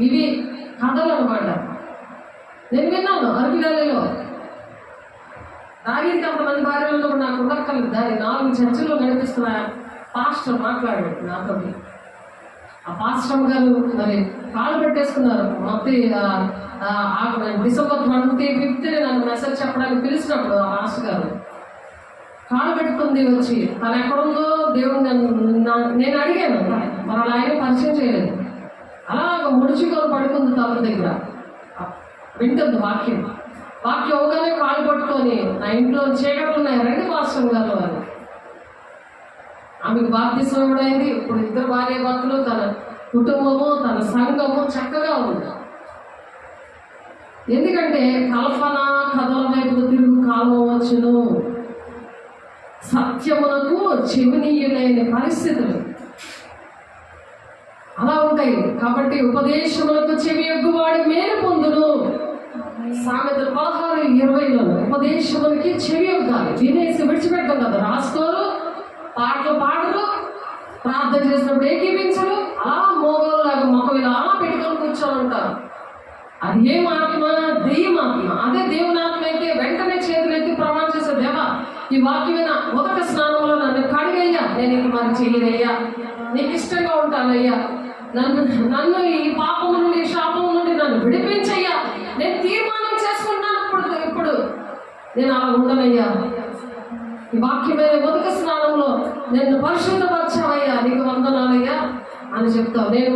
ఇవి కథలు అనమాట. నేను విన్నాను అరవిగాలిలో దావీదుకి అంతమంది భార్యలు ఉన్నప్పుడు నాకు ఉండక్కర్లేదు. దాని 4 చర్చలు నడిపిస్తున్న పాస్టర్ మాట్లాడాడు నాతో. ఆ పాస్టర్ గారు మరి కాళ్ళు పెట్టేసుకున్నారు. మొత్తం డిసెంబర్ 25th నన్ను మెసేజ్ చెప్పడానికి పిలిచినప్పుడు ఆ పాస్టర్ గారు కాళ్ళు పెట్టుకుంది వచ్చి, తను ఎక్కడుందో దేవుడు నేను అడిగాను. మరి ఆయన పరిచయం చేయలేదు. అలాగ ముడుచుకొని పడుకుంది తల దగ్గర, వింటుంది వాక్యం. వాక్యం అవగానే కాళ్ళు పట్టుకొని, నా ఇంట్లో చీకట్లు ఉన్నాయి, రండి పాస్టర్ గారు అని. ఆమెకు బాప్తిసం కూడా అయింది. ఇప్పుడు 2 భార్య భర్తలు, తన కుటుంబము, తన సంఘము చక్కగా ఉంది. ఎందుకంటే కల్పన కథల వైపు తిరుగు కాలం వచ్చును. సత్యమునకు చెవినీయులైన పరిస్థితులు అలా ఉంటాయి. కాబట్టి ఉపదేశములకు చెవి యొగ్గువాడు మేలు పొందును. సామెతలు 16:20 ఉపదేశములకి చెవి యొగ్గాలి. వినేసి విడిచిపెట్టడం కదా. రాసుకోరు, పాటలు పాడరు, ప్రార్థన చేసినప్పుడు ఏకీపించరు, అలా మోగోళ్ళలాగా మొక్క మీద అలా పెట్టుకొని కూర్చొని ఉంటారు. అది ఏం ఆత్మ? దెయ్యమాత్మ. అదే దేవుని ఆత్మ అయితే వెంటనే చేతులెత్తి ప్రమాణం చేసే, దేవా ఈ వాక్యమైన ఉదక స్నానంలో నన్ను కడిగయ్యా, నేను ఇక మరి చెయ్యనయ్యా, నీకు ఇష్టంగా ఉంటానయ్యా, నన్ను ఈ పాపము నుండి శాపము నుండి నన్ను విడిపించయ్యా, నేను తీర్మానం చేసుకుంటాను. ఇప్పుడు నేను అలా ఉండనయ్యా, ఈ వాక్యమైన ఉదక స్నానంలో నేను పరిశుద్ధపరచావయ్యా, నీకు వందనాలయ్యా అని చెప్తావు. నేను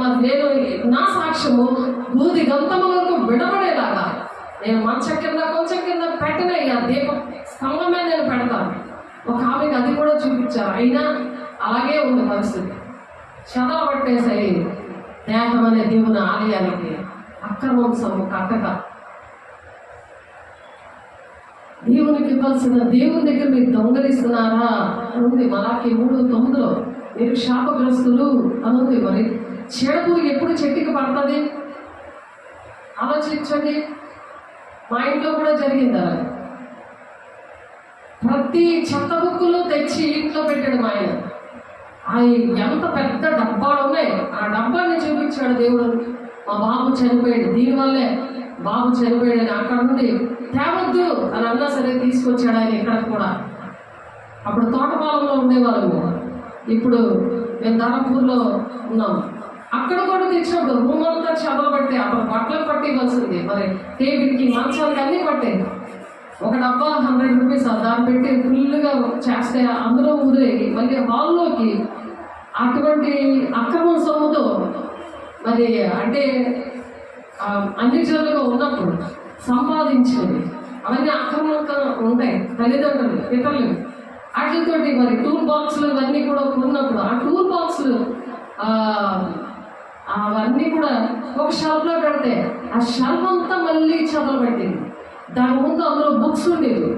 నా సాక్ష్యము బూది గంతములకు విడబడేలాగా నేను మంచం కింద కొంచెం కింద పెట్టనయ్యా, దీపం స్తంభమే నేను పెడతాను. ఒక ఆమెకు అది కూడా చూపించారు. అయినా అలాగే ఉంది పరిస్థితి. చదవ పట్టేసాయి దేహం అనే దేవుని ఆలయానికి అక్రమంసము కట్టక. దేవునికి ఇవ్వాల్సిన దేవుని దగ్గర మీరు దొంగలిస్తున్నారా అనుంది మలాకి 3:9. మీరు శాపగ్రస్తులు అనుంది. మరి చీడపురుగు ఎప్పుడు చెట్టుకి పడుతుంది? ఆలోచించండి. మా ఇంట్లో కూడా జరిగింది అలా. ప్రతి చెత్త బుక్కులు తెచ్చి ఇంట్లో పెట్టాడు మా ఆయన. అవి ఎంత పెద్ద డబ్బాలు ఉన్నాయి. ఆ డబ్బాని చూపించాడు దేవుడు. మా బాబు చనిపోయాడు, దీనివల్లే బాబు చనిపోయాడని అక్కడ నుండి తేవద్దు అని అన్నా సరే తీసుకొచ్చాడు ఆయన ఇక్కడ కూడా. అప్పుడు తోటపాలెంలో ఉండేవాళ్ళము, ఇప్పుడు మేము ధర్మపూర్లో ఉన్నాం. అక్కడ కూడా తెచ్చినప్పుడు రూమ్ అంతా చదవబట్టే, అప్పుడు బట్టలు పట్టి ఇవ్వాల్సింది, మరి టేబుల్కి మంచాలకి అన్నీ పట్టే. ఒక డబ్బా 100 రూపీస్ దాన్ని పెట్టి ఫుల్గా చేస్తే అందులో ఊరేగి మళ్ళీ హాల్లోకి అటువంటి అక్రమ సొమ్ముతో మరి అంటే అన్ని జనులుగా ఉన్నప్పుడు సంపాదించినవి అవన్నీ అక్రమంగా ఉంటాయి. తల్లిదండ్రులు పితరులు వాటితోటి మరి టూల్ బాక్సులు ఇవన్నీ కూడా కొన్నప్పుడు ఆ టూల్ బాక్సులు అవన్నీ కూడా ఒక షెల్ఫ్లో పెడితే ఆ షెల్ఫ్ అంతా మళ్ళీ చదవబట్టింది. దాని ముందు అందులో బుక్స్ ఉండేవి,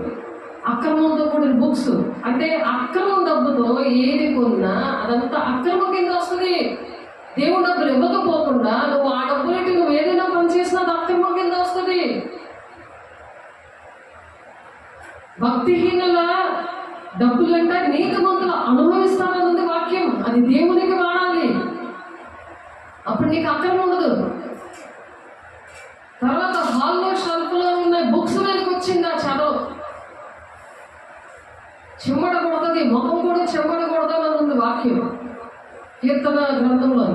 అక్రమంతో కూడిన బుక్స్. అంటే అక్రమం డబ్బుతో ఏది కొన్నా అదంతా అక్రమం కింద వస్తుంది. దేవుడు డబ్బులు ఇవ్వకపోకుండా నువ్వు ఆ డబ్బులకి నువ్వు ఏదైనా పని చేసినా అది అక్రమం కింద వస్తుంది. భక్తిహీనుల డబ్బులంటే నీతిమంతులు అనుభవిస్తానన్నది వాక్యం. అది దేవునికి వాడాలి, అప్పుడు నీకు అక్రమం ఉండదు. తర్వాత హాల్లో షెల్ఫ్లో ఉన్న బుక్స్ మీదకి వచ్చింది ఆ చదువు. చెమ్మడకూడదు, ముఖం కూడా చెమ్మడకూడదు అని ఉంది వాక్యం కీర్తన గ్రంథంలో.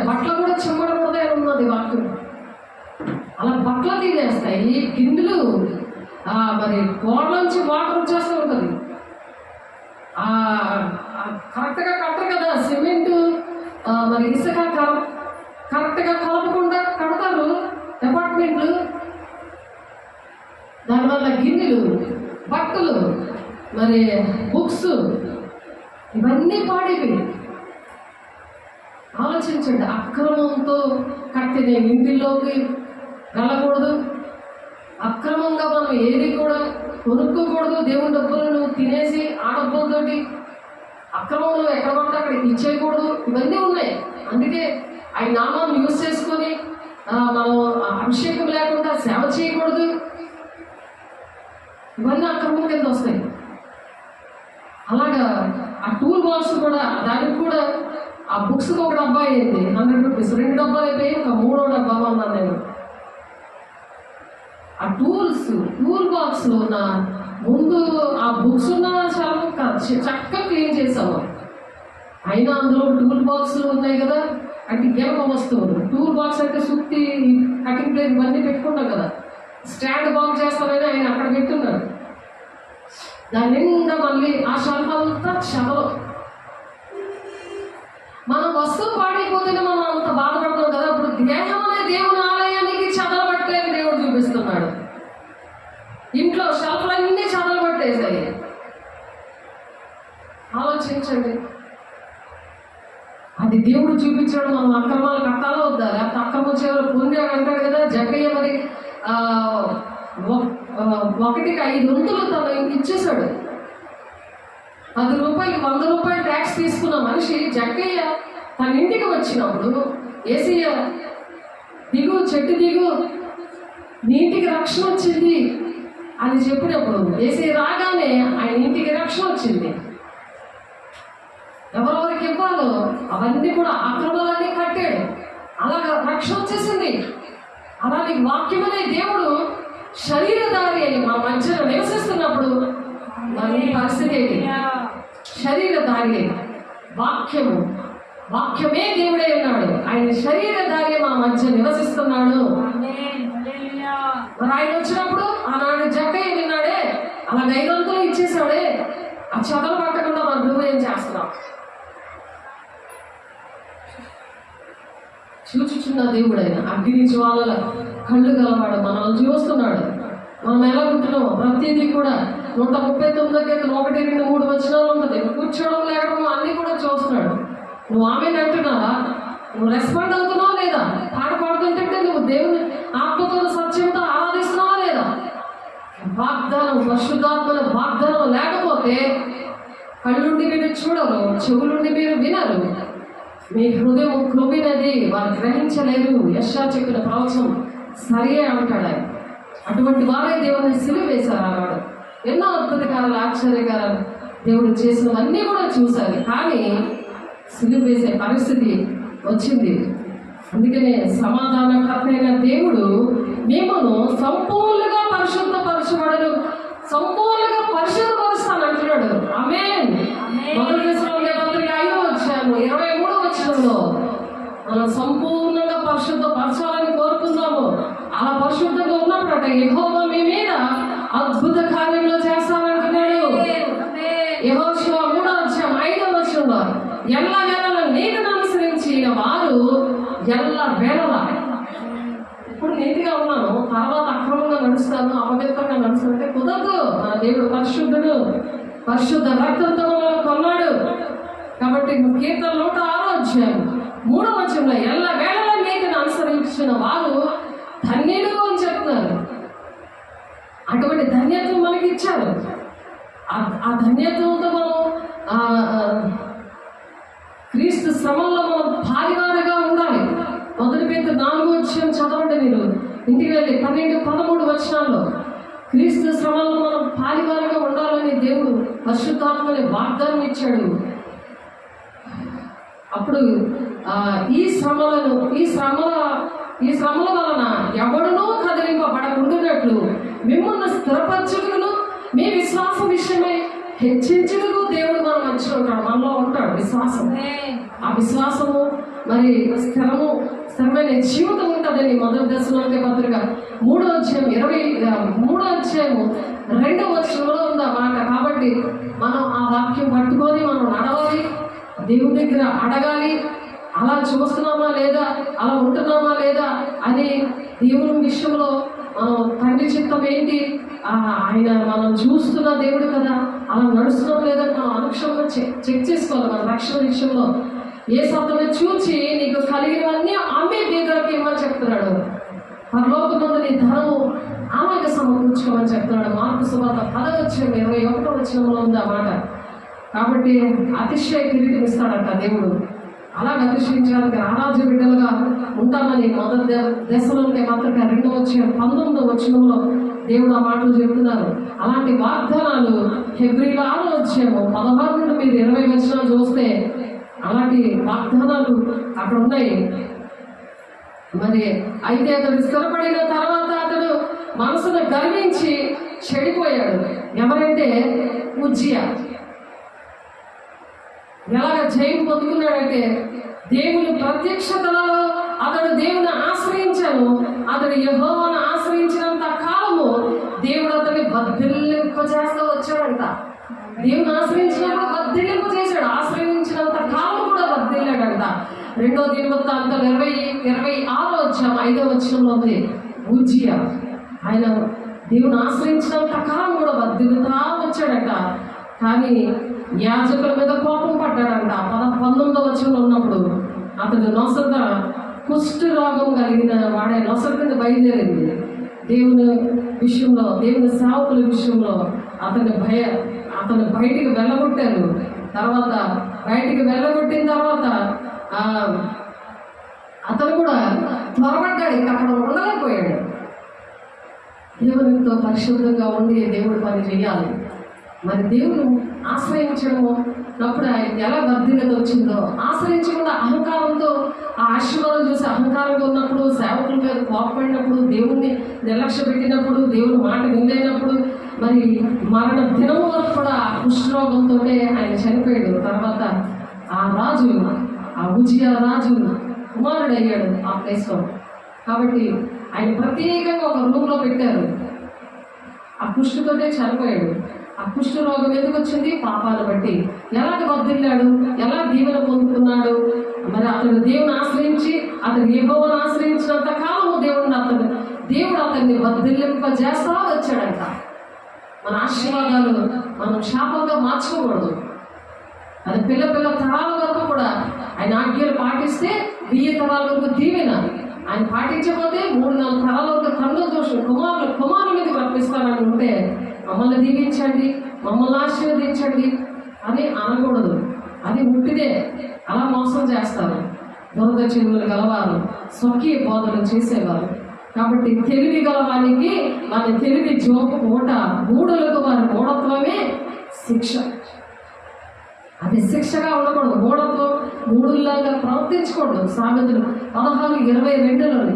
బట్టలు కూడా చెమ్మడకూడదు అని ఉన్నది వాక్యం. అలా బట్టలు తినేస్తాయి, గిన్నెలు మరి గోడలోంచి వాటర్ వచ్చేస్తూ ఉంటుంది. కరెక్ట్గా కట్టరు కదా సిమెంట్, మరి ఇసుక కరెక్ట్గా కలపకుండా కడతారు అపార్ట్మెంట్లు. దానివల్ల గిన్నెలు, బట్టలు, మరి బుక్స్ ఇవన్నీ పాడైపోయి. ఆలోచించండి, అక్రమంతో కట్టిన ఇంటిలోకి వెళ్ళకూడదు, అక్రమంగా మనం ఏది కూడా కొనుక్కోకూడదు. దేవుని డబ్బులను తినేసి ఆ డబ్బులతోటి అక్రమంలో ఎక్కడ పడితే అక్కడ ఇచ్చేయకూడదు. ఇవన్నీ ఉన్నాయి. అందుకే ఆయన నామాన్ని యూజ్ చేసుకొని మనం అభిషేకం లేకుండా సేవ చేయకూడదు. ఇవన్నీ అక్రమం కింద వస్తాయి. అలాగా ఆ టూల్ బాక్స్ కూడా, దానికి కూడా ఆ బుక్స్కి ఒక డబ్బా అయింది 100 రూపీస్, 2 డబ్బాలు అయిపోయి ఒక 3వ డబ్బా అన్నాను నేను. ఆ టూల్ బాక్స్ లో ఉన్న ముందు ఆ బుక్స్ ఉన్న చాలా చక్కగా క్లీన్ చేసాము. అయినా అందులో టూల్ బాక్స్లు ఉన్నాయి కదా, అంటే గెలక వస్తువులు. టూల్ బాక్స్ అంటే సుత్తి, కటింగ్ ప్లేట్ ఇవన్నీ పెట్టుకుంటాం కదా. స్టాండ్ బాక్స్ చేస్తానని ఆయన అక్కడ పెట్టున్నాడు. దాని నిండా మళ్ళీ ఆ షెల్ఫ్ అంతా చదవం. మనం వస్తువు పాడైపోతేనే మనం అంత బాధపడతాం కదా. ఇప్పుడు దేహం అనే దేవుని ఆలయానికి చదవబట్టే దేవుడు చూపిస్తున్నాడు. ఇంట్లో షెల్ఫ్లన్నీ చదవబట్టేసాయి. ఆలోచించండి, అది దేవుడు చూపించాడు. మనం అక్రమాలు కట్టాలో వద్దా? లేకపోతే అక్రమం చేయాలి పొందాడు అంటాడు కదా జక్కయ్య. మరి 1కి 5 వంతులు తను ఇచ్చేశాడు. 10 రూపాయలు 100 రూపాయలు ట్యాక్స్ తీసుకున్న మనిషి జక్కయ్య తన ఇంటికి వచ్చినప్పుడు, ఏసయ్య దిగు, చెట్టు దిగు, నీ ఇంటికి రక్షణ వచ్చింది అని చెప్పినప్పుడు ఏసయ్య రాగానే ఆయన ఇంటికి రక్షణ వచ్చింది. ఎవరెవరికి ఇవ్వాలో అవన్నీ కూడా అక్రమాలన్నీ కట్టాడు. అలాగా రక్షణ వచ్చేసింది. అలాగే వాక్యం అనే దేవుడు శరీరధారి అని మా మధ్యలో నివసిస్తున్నప్పుడు మరి పరిస్థితి ఏంటి? శరీరధారి వాక్యమే దేవుడే ఉన్నాడు. ఆయన శరీరధారి మా మధ్య నివసిస్తున్నాడు. మరి ఆయన వచ్చినప్పుడు ఆనాడు జక్కయ్య విన్నాడే, అలా 5 వంతులు ఇచ్చేసాడే. ఆ చదలు పట్టకుండా మనం దుర్వ్యయం చేస్తున్నాం. చూచుచున్న దేవుడు ఆయన, అగ్ని జ్వాలల కళ్ళు గలవాడు, మనల్ని చూస్తున్నాడు. మనం ఎలా ఉంటున్నామో ప్రతిదీ కూడా 139 1, 2, 3 వచనాలు ఉంటుంది. కూర్చోవడం లేకపోవడం అన్నీ కూడా చూస్తున్నాడు. నువ్వు ఆమె అంటున్నావా? నువ్వు రెస్పాండ్ అవుతున్నావా లేదా? పాట పాడుతుంటే నువ్వు దేవుని ఆత్మతో సత్యంతో ఆరాధిస్తున్నావా లేదా? వాగ్దానం, పరిశుద్ధాత్మల వాగ్దానం లేకపోతే కళ్ళుండి మీరు చూడరు, చెవులుండి మీరు వినరు, మీ హృదయం కృమినది, వారు గ్రహించలేరు. యెషయా చెప్పిన ప్రవచనం సరియే అంటాడు ఆయన. అటువంటి వారే దేవుని సిలువ వేశారు. ఆనాడు ఎన్నో అద్భుతకారాలు, ఆశ్చర్యకారాలు దేవుడు చేసినవన్నీ కూడా చూశారు. కానీ సిలువ వేసే పరిస్థితి వచ్చింది. అందుకనే సమాధానకర్తైన దేవుడు మిమ్మల్ని సంపూర్ణంగా పరిశుద్ధపరచబడను, సంపూర్ణంగా పరిశుద్ధపరుస్తానంటున్నాడు. ఆమేన్. 1 దశలోనికే పత్రిక 5వ అధ్యాయం 23వ వచనంలో మనం సంపూర్ణంగా పరిశుద్ధపరచాలని కోరుకున్నాము. అలా పరిశుద్ధంగా ఉన్నప్పుడు యెహోవా మీ మీద అద్భుత కార్యంలో చేస్తానంటున్నాడు. యెహోషువ 3వ అధ్యాయం 5వ వచనంలో ఎల్ల వేళల నీతిని అనుసరించిన వారు ఎల్ల వేళల, ఇప్పుడు నీతిగా ఉన్నాను, తర్వాత అక్రమంగా నడుస్తాను, అపవిత్రంగా నడుస్తానంటే కుదరదు. మన దేవుడు పరిశుద్ధుడు, పరిశుద్ధ రక్తంతో మనల్ని కొన్నాడు. కాబట్టి కీర్తన 106వ అధ్యాయం 3వ వచనంలో ఎల్ల వేళల నీతిని అనుసరించిన వారు ధన్యులు అని చెప్తున్నారు. అటువంటి ధన్యత్వం మనకి ఇచ్చారు. ఆ ధన్యత్వంతో మనం క్రీస్తు శ్రమంలో మనం పాలివారుగా ఉండాలి. 1 పేతురు 4వ అధ్యాయం చదవండి మీరు ఇంటికి వెళ్ళి 12, 13 వచనాల్లో. క్రీస్తు శ్రమంలో మనం పాలివారుగా ఉండాలని దేవుడు పరిశుద్ధాత్మని వాగ్దానం ఇచ్చాడు. అప్పుడు ఈ శ్రమల వలన ఎవడునూ కదిలింపబడకుండానట్లు మిమ్మల్ని స్థిరపరచుటకును మీ విశ్వాసం విషయమై హెచ్చించుటకు దేవుడు మన మధ్యలో ఉంటాడు, మనలో ఉంటాడు. విశ్వాసం, ఆ విశ్వాసము మరి స్థిరమైన జీవితం ఉంటుందని మొదటి దశలోని పత్రిక 3వ అధ్యాయం 2వ వచనంలో ఉంది ఆ మాట. కాబట్టి మనం ఆ వాక్యం పట్టుకొని మనం నడవాలి, దేవుని దగ్గర అడగాలి. అలా చూస్తున్నామా లేదా, అలా ఉంటున్నామా లేదా అని దేవుని విషయంలో మనం తండ్రి చిత్తం ఏంటి, ఆయన మనం చూస్తున్న దేవుడు కదా, అలా నడుస్తున్నాం లేదా మనం అనుక్షణంగా చెక్ చేసుకోవాలి. మన రక్షణ విషయంలో ఏ సత్తను చూచి నీకు కలిగినవన్నీ అమ్మి బీదలకు ఇవ్వని చెప్తున్నాడు. పరలోకమందు నీ ధనము ఆమెకు సమకూర్చుకోమని చెప్తున్నాడు. మార్కు సువార్త 10:21 ఉంది ఆ మాట. కాబట్టి అతిశయ కిరీటం ఇస్తాడంట దేవుడు. అలాగ అతిశయించడానికి రారాజు బిడ్డలుగా ఉంటామని మొదటి దశలోని పత్రిక 2:19 దేవుడు ఆ మాటలు చెప్తున్నారు. అలాంటి వాగ్దానాలు హెబ్రీల 6:16 నుండి మీరు 20 వచనాలు చూస్తే అలాంటి వాగ్దానాలు అక్కడ ఉన్నాయి. మరి అయితే అతడు స్థిరపడిన తర్వాత అతడు మనసును గర్వించి చెడిపోయాడు. ఎవరంటే ఉజ్జియా. ఎలాగ జయం పొందుకున్నాడంటే దేవుని ప్రత్యక్షతలో అతడు దేవుని ఆశ్రయించాను. అతడు యెహోవాను ఆశ్రయించినంత కాలము దేవుడు అతన్ని బద్దిలింపజేస్తూ వచ్చాడంట. దేవుని ఆశ్రయించినప్పుడు బద్దిలింపు చేశాడు. ఆశ్రయించినంత కాలం కూడా బద్దిల్లాడంట. 2వ దినవృత్తాంతాలు 26:5 ఉంది. ఉజ్జియా ఆయన దేవుని ఆశ్రయించినంత కాలం కూడా బద్దిలుతా వచ్చాడట. కానీ యాజకుల మీద కోపం పడ్డాడంట. 19వ ఉన్నప్పుడు అతడు నొసట కుష్టు రోగం కలిగిన వాడే నొసట మీద బయలుదేరింది. దేవుని విషయంలో, దేవుని సేవకుల విషయంలో అతను బయటికి వెళ్ళగొట్టారు. తర్వాత బయటికి వెళ్ళగొట్టిన తర్వాత అతను కూడా త్వరపడ్డాడు, ఇంకా అక్కడ ఉండలేకపోయాడు. దేవునితో పరిశుద్ధంగా ఉండి దేవుడి పని చేయాలి. మరి దేవుడు ఆశ్రయించడము అప్పుడు ఆయన ఎలా వర్ధిల్లత వచ్చిందో, ఆశ్రయించకుండా అహంకారంతో ఆ ఆశీర్వాదం చూసి అహంకారంగా ఉన్నప్పుడు, సేవకుల మీద కోపపడినప్పుడు, దేవుణ్ణి నిర్లక్ష్య పెట్టినప్పుడు, దేవుని మాట వినలేనప్పుడు, మరి మరణ దినం వరకు కూడా ఆ కుష్ఠరోగంతో ఆయన చనిపోయాడు. తర్వాత ఆ రాజు, ఆ ఉజ్జియా రాజు కుమారుడయ్యాడు ఆ ప్లేస్లో. కాబట్టి ఆయన ప్రత్యేకంగా ఒక రూమ్లో పెట్టారు. ఆ కుష్ఠతోటే చనిపోయాడు. ఆ కుష్ఠ రోగం ఎందుకు వచ్చింది? పాపాలు బట్టి. ఎలాగ వర్ధిల్లాడు, ఎలా దీవెన పొందుకున్నాడు? మరి అతడు దేవుని ఆశ్రయించి, అతడు యెహోవాను ఆశ్రయించినంత కాలము దేవుడు అతన్ని వర్ధిల్లింపజేస్తా వచ్చాడంట. మన ఆశీర్వాదాలు మనం శాపంగా మార్చుకోకూడదు. అది పిల్ల తరాల వరకు కూడా ఆయన ఆజ్ఞలు పాటిస్తే 1000 తరాల వరకు దీవెన. ఆయన పాటించకపోతే 3-4 తరాల వరకు కన్ను దోషం కుమారుల మీద రప్పిస్తానని ఉంటే మమ్మల్ని దీవించండి, మమ్మల్ని ఆశీర్వదించండి అని అనకూడదు. అది ఉట్టిదే. అలా మోసం చేస్తారు దురద చెవులు గలవారు, స్వకీయ బోధన చేసేవారు. కాబట్టి తెలివి గలవానికి వారి తెలివి జోపు ఓట, మూఢులకు వారి మూఢత్వమే శిక్ష. అది శిక్షగా ఉండకూడదు. మూఢత్వం మూఢుల్లాగా ప్రవర్తించకూడదు. సామెతలు 16:22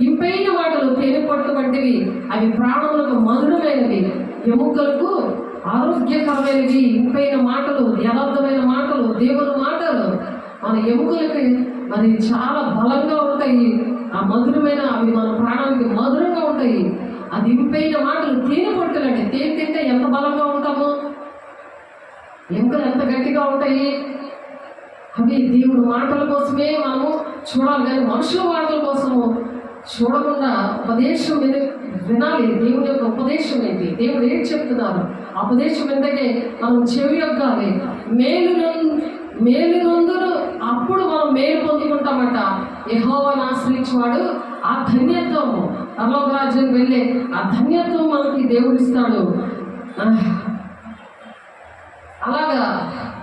ఇంపైన మాటలు తేనె పట్టు వంటివి, అవి ప్రాణములకు మధురమైనవి, ఎముకలకు ఆరోగ్యకరమైనవి. ఇంపైన మాటలు, యథార్థమైన మాటలు, దేవుని మాటలు మన ఎముకలకి మరి చాలా బలంగా ఉంటాయి. ఆ మధురమైన అవి మన ప్రాణానికి మధురంగా ఉంటాయి. అది ఇంపైన మాటలు తేనె పట్టులండి. తేనె తింటే ఎంత బలంగా ఉంటామో, ఎముకలు ఎంత గట్టిగా ఉంటాయి. అవి దేవుడి మాటల కోసమే మనము చూడాలి, కానీ మనుషుల మాటల కోసము చూడకుండా ఉపదేశం వినాలి. దేవుని యొక్క ఉపదేశం ఏంటి, దేవుడు ఏం చెప్తున్నారు, ఆ ఉపదేశం ఎందుకే మనం చెవి యొగ్గాలి. మేలు నందును అప్పుడు మనం మేలు పొందుకుంటామట. యెహోవాను ఆశ్రయించేవాడు ఆ ధన్యత్వము, పరలోక రాజ్యం వెళ్ళే ఆ ధన్యత్వం మనకి దేవుడు ఇస్తాడు. అలాగా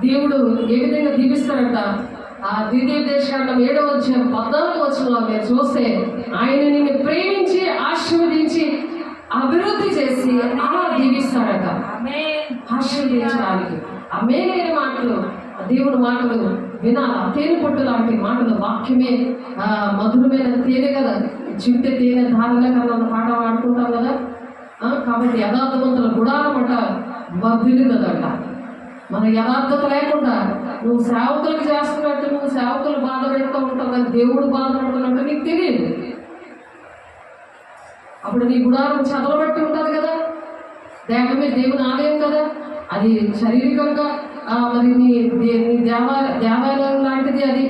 దేవుడు ఏ విధంగా దీవిస్తాడంట. ఆ ద్వితీయోపదేశకాండం 7:14 మీరు చూస్తే ఆయన నిన్ను ప్రేమించి ఆశీర్వదించి అభివృద్ధి చేసి అలా దీవిస్తాడట. ఆశీర్వదించడానికి ఆ మేలైన మాటలు, దేవుడి మాటలు వినాలి. తేనె పట్టు లాంటి మాటలు, వాక్యమే మధురమైన తేనె కదా. చింటే తేనె ధారణ కన్నా పాట పాడుకుంటాం కదా. కాబట్టి యథార్థవంతుల గుడారం అంట వర్ధిల్లుతుందంట. మన యథార్థత లేకుండా నువ్వు సేవకులకు చేస్తున్నట్టు నువ్వు సేవకులు బాధ పెడుతూ ఉంటావు దేవుడు బాధపడుతున్నట్టు నీకు తెలియదు. అప్పుడు నీ గుడారం చదవబట్టి ఉంటుంది కదా, దేహం మీద దేవుని ఆలయం కదా, అది శారీరకంగా మరి నీ దేవాలయం లాంటిది అది.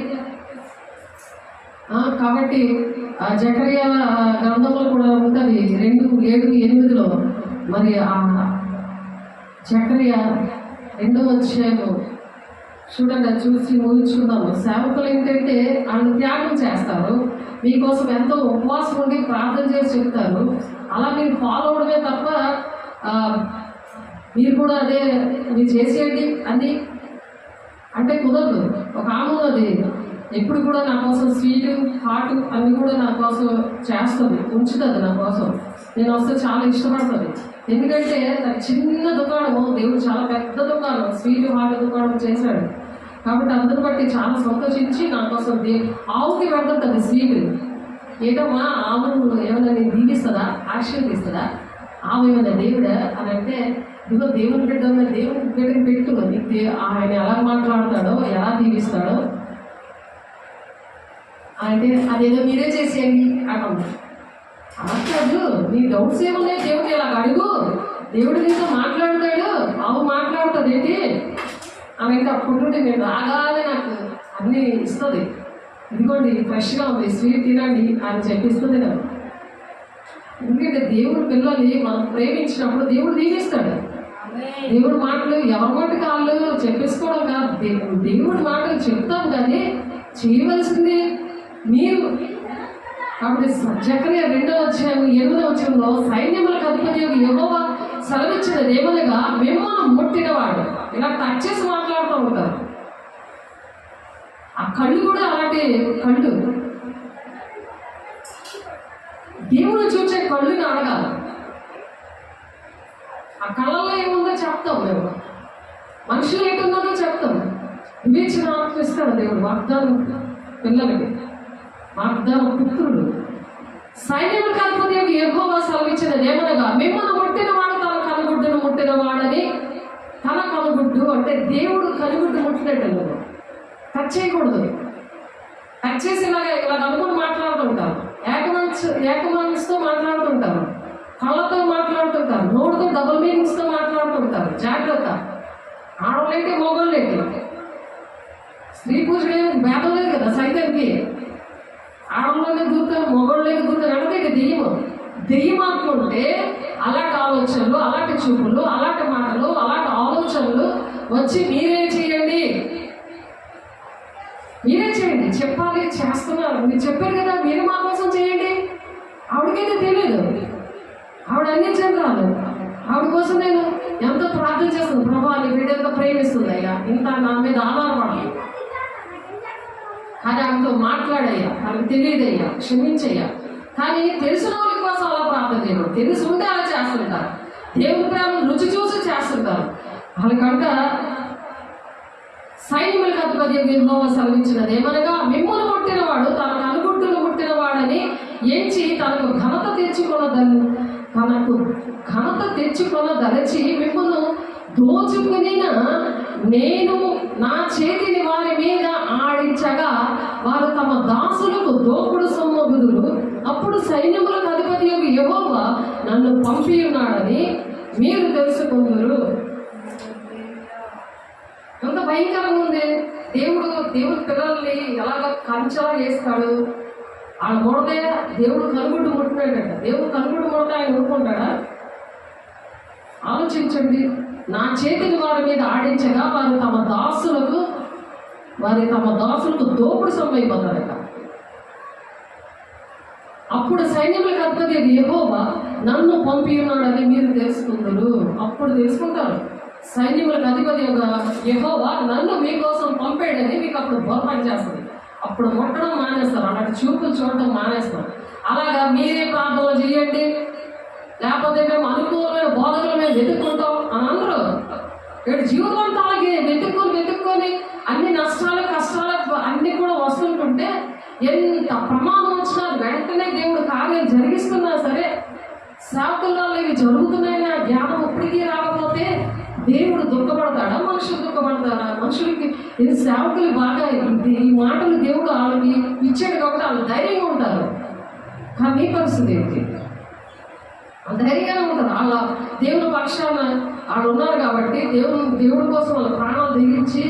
కాబట్టి జకర్యా గ్రంథంలో కూడా ఉంటుంది 2:7-8 మరి జకర్యా 2వ అధ్యాయం చూడండి, అది చూసి ముగించుకుందాము. సేవకులు ఏంటంటే వాళ్ళు త్యాగం చేస్తారు, మీకోసం ఎంతో ఉపవాసం ఉండి ప్రార్థన చేసి చెప్తారు. అలా మీరు ఫాలో అవడమే తప్ప మీరు కూడా అదే మీరు చేసేయండి అన్నీ అంటే కుదరదు. ఒక ఆమె ఉన్నది, ఎప్పుడు కూడా నా కోసం స్వీటు హాట్ అన్నీ కూడా నా కోసం చేస్తుంది, ఉంచుతుంది నా కోసం. నేను వస్తే చాలా ఇష్టపడుతుంది, ఎందుకంటే నాకు చిన్న దుకాణము, దేవుడు చాలా పెద్ద దుకాణం, స్వీటు హాట్ దుకాణం చేశాడు. కాబట్టి అందరిని బట్టి చాలా సంతోషించి నా కోసం ఆవుకి పెడుతుంది స్వీటు. ఏదమ్మా ఆవు ఏమైనా నేను దీవిస్తుందా, ఆశీర్వదిస్తుందా, ఆవు ఏమైనా దేవుడా అని అంటే, ఇదిగో దేవుని బిడ్డ ఉన్న దేవుని బిడ్డని పెట్టు, ఆయన ఎలా మాట్లాడతాడో ఎలా దీవిస్తాడో అంటే అదేదో మీరే చేసేయండి అంటాం. అలా కాదు, నీ డౌట్స్ ఏమున్నాయి దేవుడిని ఇలా అడుగు, దేవుడు నీతో మాట్లాడతాడు, ఆవు మాట్లాడుతుంది ఏంటి అని అంటే అప్పటి నుండి నేను రాగానే నాకు అన్నీ ఇస్తుంది. ఇదిగోండి ఫ్రెష్గా ఉంది, స్వీట్ తినండి అని చెప్పిస్తుంది నాకు. ఎందుకంటే దేవుడి పిల్లల్ని మనం ప్రేమించినప్పుడు దేవుడు దీవిస్తాడు. దేవుడి మాటలు ఎవరి మాటకి వాళ్ళు చెప్పేసుకోవడం కాదు, దేవుడి మాటలు చెప్తాం కానీ చేయవలసింది మీరు. కాబట్టి జకర్యా 2వ అధ్యాయం 8వ వచనంలో సైన్యములకు అధిపతి యెహోవా సెలవిచ్చినది ఏమనగా మిమ్మల్ని ముట్టినవాడు. ఇలా టచ్ చేసి మాట్లాడుతూ ఉంటారు. ఆ కళ్ళు కూడా అలాంటి కళ్ళు, దేవుడు చూసే కళ్ళుని అడగాలి. ఆ కళ్ళల్లో ఏముందో చెప్తాం మేము, మనుషులు ఏంటున్నారో చెప్తాం. వివేచన ఆత్మిస్తాడు దేవుడు వాగ్దానం పిల్లలకి, వాగ్దానం పుత్రులు. సైన్యములకు అధిపతి యెహోవా సెలవిచ్చినది ఏమనగా మిమ్మల్ని ముట్టినవాడు తన కనుగుడ్డును ముట్టినవాడని. తన కనుగుడ్డు అంటే దేవుడు కనుగుడ్డు ముట్టినట్టు టచ్ చేయకూడదు. టచ్ చేసి ఇలా అనుకుని మాట్లాడుతుంటారు, ఏకమనస్సుతో మాట్లాడుతుంటారు, కళ్ళతో మాట్లాడుతుంటారు, నోటితో డబుల్ మీనింగ్స్తో మాట్లాడుతుంటారు. జాగ్రత్త. ఆడవాళ్ళేంటి మగవాళ్ళేంటి, స్త్రీ పూజలు భేదం లేదు కదా సైతానికి. ఆడవాళ్ళనే దూరుతారు, మగవాళ్ళకి దూరుతారు అంటే దెయ్యమాత్మ ఉంటే అలాంటి ఆలోచనలు, అలాంటి చూపులు, అలాంటి మాటలు, అలాంటి ఆలోచనలు వచ్చి మీరే చేయండి, మీరే చేయండి చెప్పాలి. చేస్తున్నారు, మీరు చెప్పారు కదా, మీరు మా కోసం చేయండి. ఆవిడకైతే తెలియదు, ఆవిడ అన్ని చంద్రాలు. ఆవిడ కోసం నేను ఎంతో ప్రార్థన చేస్తాను, ప్రభా నీ బిడ్డ ఎంత ప్రేమిస్తుంది అయ్యా, ఇంత నా మీద ఆధారపడాలి. కానీ ఆమెతో మాట్లాడయ్యా, ఆమెకు తెలియదయ్యా, క్షమించయ్యా. కానీ తెలిసిన వాళ్ళ కోసం అలా ప్రార్థన చేయడం, తెలిసి ఉంటే అలా చేస్తుంటారు, దేవుని ప్రేమను రుచి చూసి చేస్తుంటారు. వాళ్ళకంట సైన్యములకు అధిపతి యెహోవా సెలవిచ్చినది ఏమనగా మిమ్మల్ని ముట్టినవాడు తన కనుగుడ్డును ముట్టినవాడని ఎంచి తనకు ఘనత తెచ్చుకొనదలచి మిమ్మల్ని దోచుకుని నేను నా చేతిని వారి మీద ఆడించగా వారు తమ దాసులకు దోపుడు సొమ్మగుదురు. అప్పుడు సైన్యములకు అధిపతి యెహోవా నన్ను పంపి ఉన్నాడని మీరు తెలుసుకుందురు. ఎంత భయంకరంగా ఉంది. దేవుడి పిల్లల్ని ఎలాగ కంచలా చేస్తాడు. ఆ ముడతే దేవుడు కనుగుడ్డు ముట్టినాడట. దేవుడు కనుగుడ్డు ముడత ఆయన ఊరుకుంటాడా? ఆలోచించండి. నా చేతిని వారి మీద ఆడించగా వారు తమ దాసులకు దోపుడు సొమ్మైపోతారట. అప్పుడు సైన్యములకు అధిపతి యెహోవా నన్ను పంపి ఉన్నాడని మీరు తెలుసుకుందరు. అప్పుడు తెలుసుకుంటారు, సైన్యములకు అధిపతి యెహోవా నన్ను మీకోసం పంపాడని మీకు అప్పుడు బోధన చేస్తుంది. అప్పుడు ముట్టడం మానేస్తారు, అలాంటి చూపులు చూడటం మానేస్తారు. అలాగా మీరే ప్రార్థనలు చేయండి, లేకపోతే మేము అనుకూలమైన బోధకులు మేము వెతుక్కుంటాం అని అందరూ జీవితం అంతా అలాగే వెతుక్కొని అన్ని నష్టాలు కష్టాలు అన్ని కూడా వస్తుంటుంటే ఎంత ప్రమాదం వచ్చినా వెంటనే దేవుడు కార్యం జరిగిస్తున్నా సరే సేవకుల్లో ఇవి జరుగుతున్నాయని ఆ జ్ఞానం ఇప్పటికీ రాకపోతే దేవుడు దుఃఖపడతాడా? మనుషులు దుఃఖపడతారా? మనుషులకి ఇది సేవకులు బాగా ఈ మాటలు దేవుడు వాళ్ళకి ఇచ్చాడు కాబట్టి వాళ్ళు ధైర్యంగా ఉంటారు. కానీ నీ పరిస్థితి ఏంటి? ధైర్యంగానే ఉంటారు. వాళ్ళ దేవుని పక్షాన వాళ్ళు ఉన్నారు కాబట్టి దేవుడి కోసం వాళ్ళ ప్రాణాలు దిగించి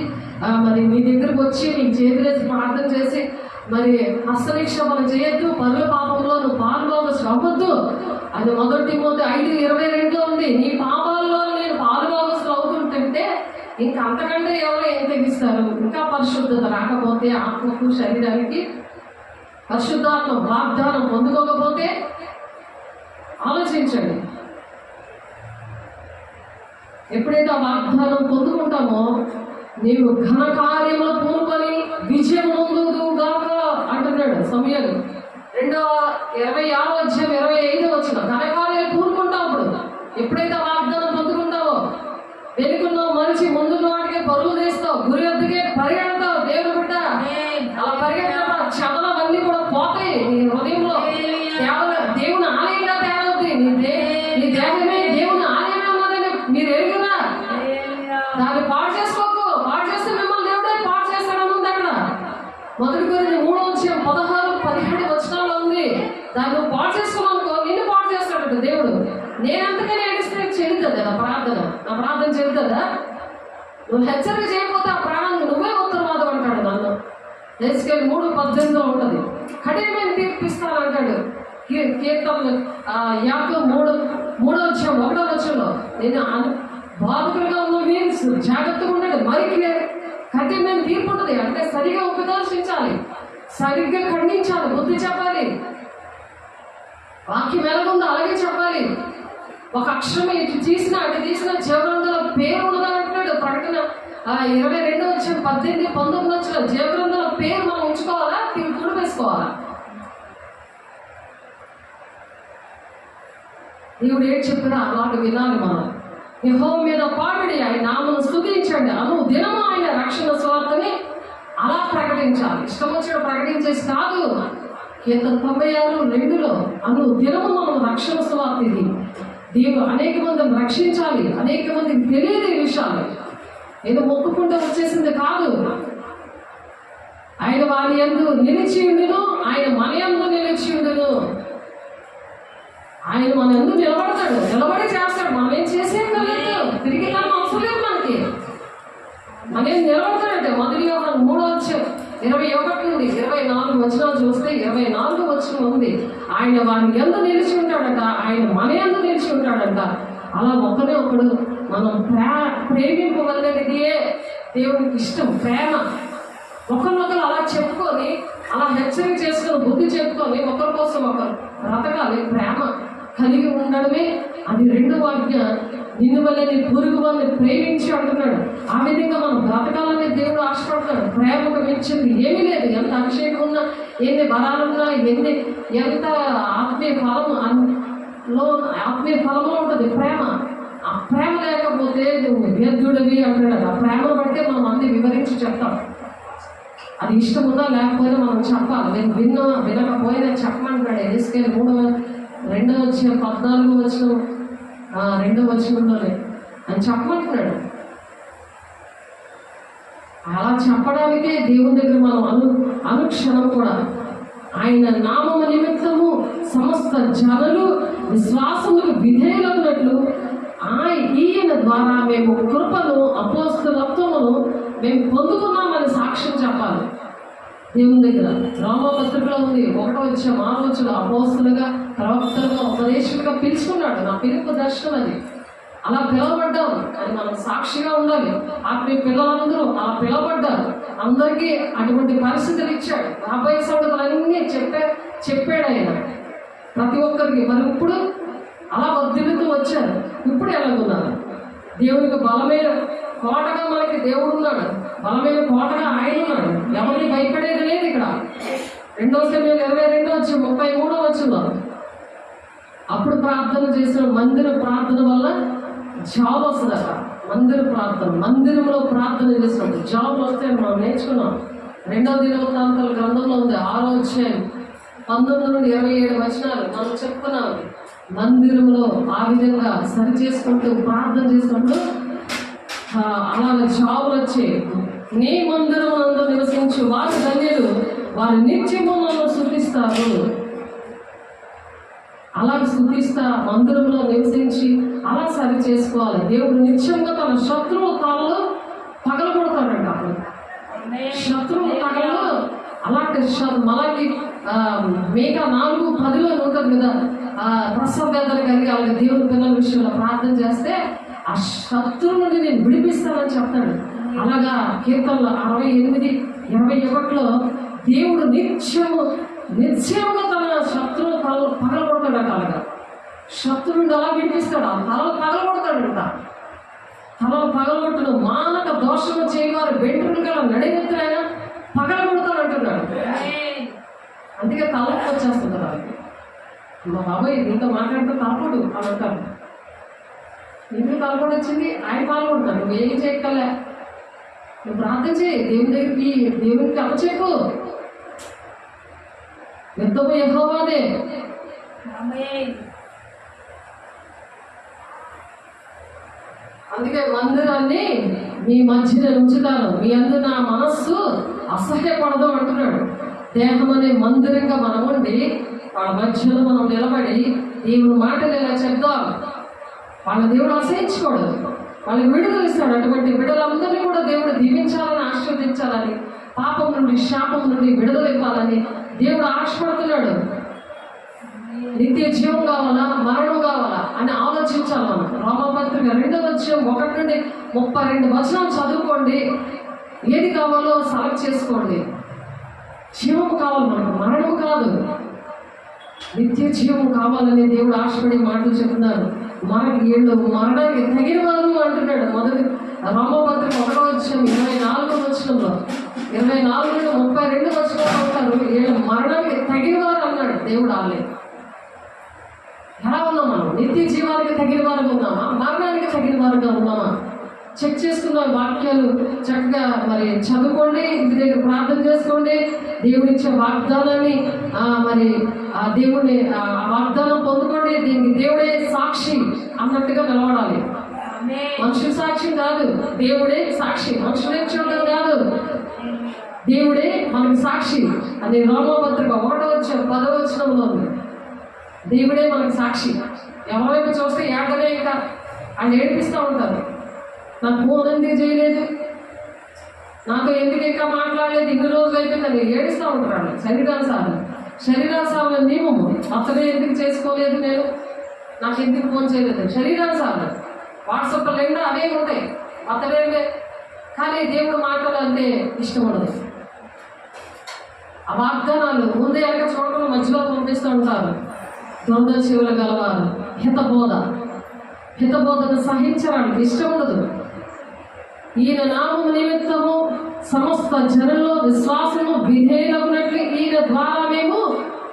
మరి మీ దగ్గరకు వచ్చి నీకు చేతులేసి ప్రార్థన చేసి మరి హస్తనిక్షేపణ చేయొద్దు, పరుల పాపంలో నువ్వు పాలుభాగస్తులు అవ్వద్దు. అది 1 తిమోతి 5:22 ఉంది. నీ పాపాల్లో నేను పాలుభాగస్తులు అవుతుంటే ఇంకా అంతకంటే ఎవరో ఏం తెగిస్తారు? ఇంకా పరిశుద్ధత రాకపోతే ఆత్మకు శరీరానికి పరిశుద్ధాత్మ వాగ్దానం పొందుకోకపోతే ఆలోచించండి. ఎప్పుడైతే ఆ వాగ్దానం పొందుకుంటామో నీవు ఘన కార్యములు పూనుకొని విజయం పొందుదుగాక అంటున్నాడు సమూయేలు 2:26 ఘన కార్యాలు పూనుకుంటావు. అప్పుడు ఎప్పుడైతే ఆ వాగ్దానం పొందుకుంటావో వెనుకున్నావు మనిషి ముందున్న వాటికి పరుగు తీస్తావు, గురి వద్దకే పరిగెడతావు. దేవుడు బిడ్డ అలా పరిగెడతా క్షమలవన్నీ కూడా పోతాయి. నీ హృదయంలో దేవుని ఆలయంగా తయారవుతాయి. నీ దేహమే దేవుని ఆలయమే ఉన్నదని మీరు ఎరుగురా. దాన్ని పాడు చేసుకోకు. పాడు చేస్తే మిమ్మల్ని దేవుడే పాడు చేస్తాడని ఉంది అక్కడ. 1 కొరింథీ 3:16-17 ఉంది. దాన్ని నువ్వు పాడు చేసుకున్నావు, నిన్ను పాడు చేస్తాడు దేవుడు. నేనంతగానే ఏడిస్తే చెల్లుతుందా నా ప్రార్థన చెల్లుతుందా? నువ్వు హెచ్చరిక చేయకపోతే ఆ ప్రాణానికి నువ్వే ఉత్తరవాదం అంటాడు నన్ను. ఎస్కేల్ 3:18 ఉంటుంది. కఠినమైన తీర్పిస్తానంటాడు. కీర్తనలు యాకోబు 3:1 నేను బాధకులుగా ఉన్న మీన్స్ జాగ్రత్తగా ఉండండి. మరి కఠినమైన తీర్పు ఉంటుంది. అంటే సరిగా ఉపదర్శించాలి, సరిగ్గా ఖండించాలి, బుద్ధి చెప్పాలి. వాక్యం ఎలాగుందో అలాగే చెప్పాలి. ఒక అక్షరం ఇటు తీసిన అటు తీసిన జీవగ్రంథంలో పేరు ఉండదని అంటున్నాడు. ప్రకటన 22:18-19 జీవగ్రంథంలో పేరు మనం ఉంచుకోవాలా, తుడిపేసుకోవాలా? దేవుడు ఏం చెప్పినా అలాంటి వినాలి. మనం యెహోవా మీద పాడి ఆయన నామను స్తుతించండి. దినము ఆయన రక్షణ సువార్తని అలా ప్రకటించాలి. ఇష్టం వచ్చిన ప్రకటించేసి కాదు. కీర్తన 96:2 దినము మనం రక్షణ సువార్త. ఇది దేవుడు అనేక మందిని రక్షించాలి. అనేక మందికి తెలియదు ఈ విషయాలు. ఏదో మొక్కుకుంటూ వచ్చేసింది కాదు. ఆయన వారి యందు నిలిచి ఉండును, ఆయన మన యందు నిలిచి ఉండును. ఆయన మన యందు నిలబడతాడు, నిలబడి చేస్తాడు. మనం ఏం చేసేది లేదు, తిరిగి దాన్ని అవసరం లేదు మనకి. మనేం నిలబడతాడంటే 1 యోహాను 3:21-24 చూస్తే 24 ఉంది. ఆయన వారి యందు నిలిచి ఉంటాడట, ఆయన మన యందు నిలిచి ఉంటాడట. అలా ఒకడు మనం ప్రేమింపవలనిదే దేవునికి ఇష్టం. ప్రేమ ఒకరినొకరు అలా చెప్పుకొని, అలా హెచ్చరిక చేసుకొని, బుద్ధి చెప్పుకొని ఒకరి కోసం ఒకరు బ్రతకాలి. ప్రేమ కలిగి ఉండడమే అది 2వ ఆజ్ఞ. నిన్ను వల్ల నీ పొరుగు వాళ్ళని ప్రేమించి అంటున్నాడు. ఆ విధంగా మనం బ్రతకాలని దేవుడు ఆశపడతాడు. ప్రేమకు మించింది ఏమీ లేదు. ఎంత అభిషేకం ఉన్నా, ఎన్ని బలాలున్నా, ఎంత ఆత్మీయ ఫలంలో ఉంటుంది ప్రేమ. ఆ ప్రేమ లేకపోతే నువ్వు వ్యర్థుడివి అంటున్నాడు. ఆ ప్రేమను బట్టే మనం అన్ని వివరించి చెప్తాం. అది ఇష్టం ఉందా లేకపోయినా మనం చెప్పాలి. నేను వినకపోయినా చెప్పమంటున్నాడు. ఎస్కేల్ 3:14 అని చెప్పమంటున్నాడు. అలా చెప్పడానికే దేవుని దగ్గర మనం అనుక్షణం కూడా ఆయన నామము నిమిత్తము సమస్త జనులు విశ్వాసములకు విధేయులైనట్లు ఈయన ద్వారా మేము కృపను అపోస్తలత్వమును మేము పొందుకున్నామని సాక్ష్యం చెప్పాలి దేవుని దగ్గర. రోమపత్రికలో ఉంది 1:6 అపోస్తలుగా, ప్రవక్తలుగా, ఉపదేశకులుగా పిలుచుకున్నాడు. నా పిలుపు దర్శనం అది. అలా పిలవబడ్డాం అని మనం సాక్షిగా ఉండాలి. ఆత్మీయ పిల్లలందరూ అలా పిలవబడ్డారు. అందరికీ అటువంటి పరిస్థితులు ఇచ్చాడు. రాబోయే సంగతులన్నీ చెప్పాడు ఆయన ప్రతి ఒక్కరికి. మరి ఇప్పుడు అలా వర్ధిల్లుతూ వచ్చారు. ఇప్పుడు ఎలాగున్నారు? దేవునికి బలమైన కోటగా మనకి దేవుడు ఉన్నాడు. బలమైన కోటగా ఆయన ఉన్నాడు. ఎవరిని భయపడేది లేదు ఇక్కడ. 2 సమూయేలు 22:33 అప్పుడు ప్రార్థన చేసిన మందిర ప్రార్థన వల్ల జాబ్ వస్తుందట. మందిరంలో ప్రార్థన చేసినప్పుడు జాబ్ వస్తే మనం నేర్చుకున్నాం. 2వ దినవృత్తాంతాల గ్రంథంలో ఉంది 6:19-27 మనం చెప్పుకున్నాం. మందిరంలో ఆ విధంగా సరి చేసుకుంటూ ప్రార్థన చేసినప్పుడు అలాగ జాబులు వచ్చాయి. నీ మందిరమునందు నివసించు వారు ధన్యులు, వారు నిత్యము నన్ను స్తుతిస్తారు. అలా స్తుతిస్తా మందిరంలో నివసించి అలా సరి చేసుకోవాలి. దేవుడు నిత్యంగా తన శత్రువు తలలో పగలగొడతాడంట. శత్రువు తలలో అలాంటి మనకి మేక 4:10 ఉంటుంది కదా, ప్రసవ వేదన కలిగి అలాగే దేవుని పిల్లల విషయంలో ప్రార్థన చేస్తే ఆ శత్రువు నుండి నేను విడిపిస్తానని చెప్తాడు. అలాగా కీర్తనలు 68:21 దేవుడు నిత్యముగా తన శత్రువు తలలో పగలగొడతాడట. అలాగా శత్రువుని అలా విడిపిస్తాడు, ఆ తలలో పగలగొడతాడంట. తలలో పగలగొట్టును మానక దోషము చేయవారు వెంట్రుకలు గల నడినెత్తునైనా పగలగొడతాడు అంటున్నాడు. అందుకే తలపు వచ్చేస్తుంది వాళ్ళకి. మా బాబాయ్ దీంతో మాట్లాడితే తలపడు అని అంటారు. ఎందుకు తలపడి వచ్చింది? ఆయన పాల్గొంటున్నాడు, నువ్వు ఏం చేయగలే, నువ్వు ప్రార్థన చేయి, దేవునికి అప్పచేయకు, యుద్ధము యెహోవాదే. అందుకే మందిరాన్ని మీ మధ్యన ఉంచుతాను, మీ అందు నా మనస్సు అసహ్యపడదు అంటున్నాడు. దేహం అనే మందిరంగా మనం ఉండి వాళ్ళ మధ్యలో మనం నిలబడి దేవుని మాటలు ఎలా చెప్దాం. వాళ్ళ దేవుడు అసహించుకోడు, వాళ్ళకి విడుదల ఇస్తాడు. అటువంటి బిడ్డలందరినీ కూడా దేవుడు దీవించాలని, ఆశీర్వదించాలని, పాపం నుండి శాపం నుండి విడుదల ఇవ్వాలని దేవుడు ఆశపడుతున్నాడు. నిత్య జీవం కావాలా, మరణం కావాలా అని ఆలోచించాలి మనం. రోమపత్రిక 2:1-32 చదువుకోండి. ఏది కావాలో సెలెక్ట్ చేసుకోండి. జీవం కావాలి మనకు, మరణం కాదు. నిత్య జీవం కావాలని దేవుడు ఆశపడి మాటలు చెప్తున్నారు. మనకి మరణానికి తగిన వారు అంటున్నాడు. మొదటి రోమపత్రిక 1:24 24-32 అంటారు. వీళ్ళు మరణానికి తగిన వారు అన్నాడు దేవుడు. వాళ్ళే ఎలా ఉన్నాం మనం? నిత్య జీవానికి తగిన వారుగా ఉన్నామా, మరణానికి తగిన వారుగా ఉన్నామా? చెక్ చేసుకున్న వాక్యాలు చక్కగా మరి చదువుకోండి, ఇంటి దగ్గర ప్రార్థన చేసుకోండి. దేవుడిచ్చే వాగ్దానాన్ని మరి ఆ దేవుడిని వాగ్దానం పొందుకోండి. దీనికి దేవుడే సాక్షి అన్నట్టుగా నిలబడాలి. మనుషుల సాక్షి కాదు, దేవుడే సాక్షి. మనుషులే చూడడం కాదు, దేవుడే మనకి సాక్షి. అది రోమపత్రిక 1:10 ఉంది. దేవుడే మనకి సాక్షి. ఎవరైపు చూస్తే ఏడనే ఇంకా ఆయన ఏడిపిస్తూ ఉంటారు. నాకు ఫోన్ ఎందుకు చేయలేదు, నాతో ఎందుకు ఇంకా మాట్లాడలేదు, ఇన్ని రోజులు అయిపోయిందని ఏడుస్తూ ఉంటారు. శరీరానుసారం నియమము. అతనే ఎందుకు చేసుకోలేదు, నాకు ఎందుకు ఫోన్ చేయలేదు, శరీరానుసారం. వాట్సాప్లో నిండా అవే ఉంటాయి, అతడే. కానీ దేవుడు మాటలు అంటే ఇష్టం ఉండదు. ఆ వాగ్దానాలు ముందే వెనక చూడకుండా మధ్యలో పంపిస్తూ ఉంటారు. దొంగ చెవుల గలవారు హితబోధను సహించడానికి ఇష్టం ఉండదు. ఈయన నామము నిమిత్తము సమస్త జనుల్లో విశ్వాసము విధేయులకున్నట్లు ఈయన ద్వారా మేము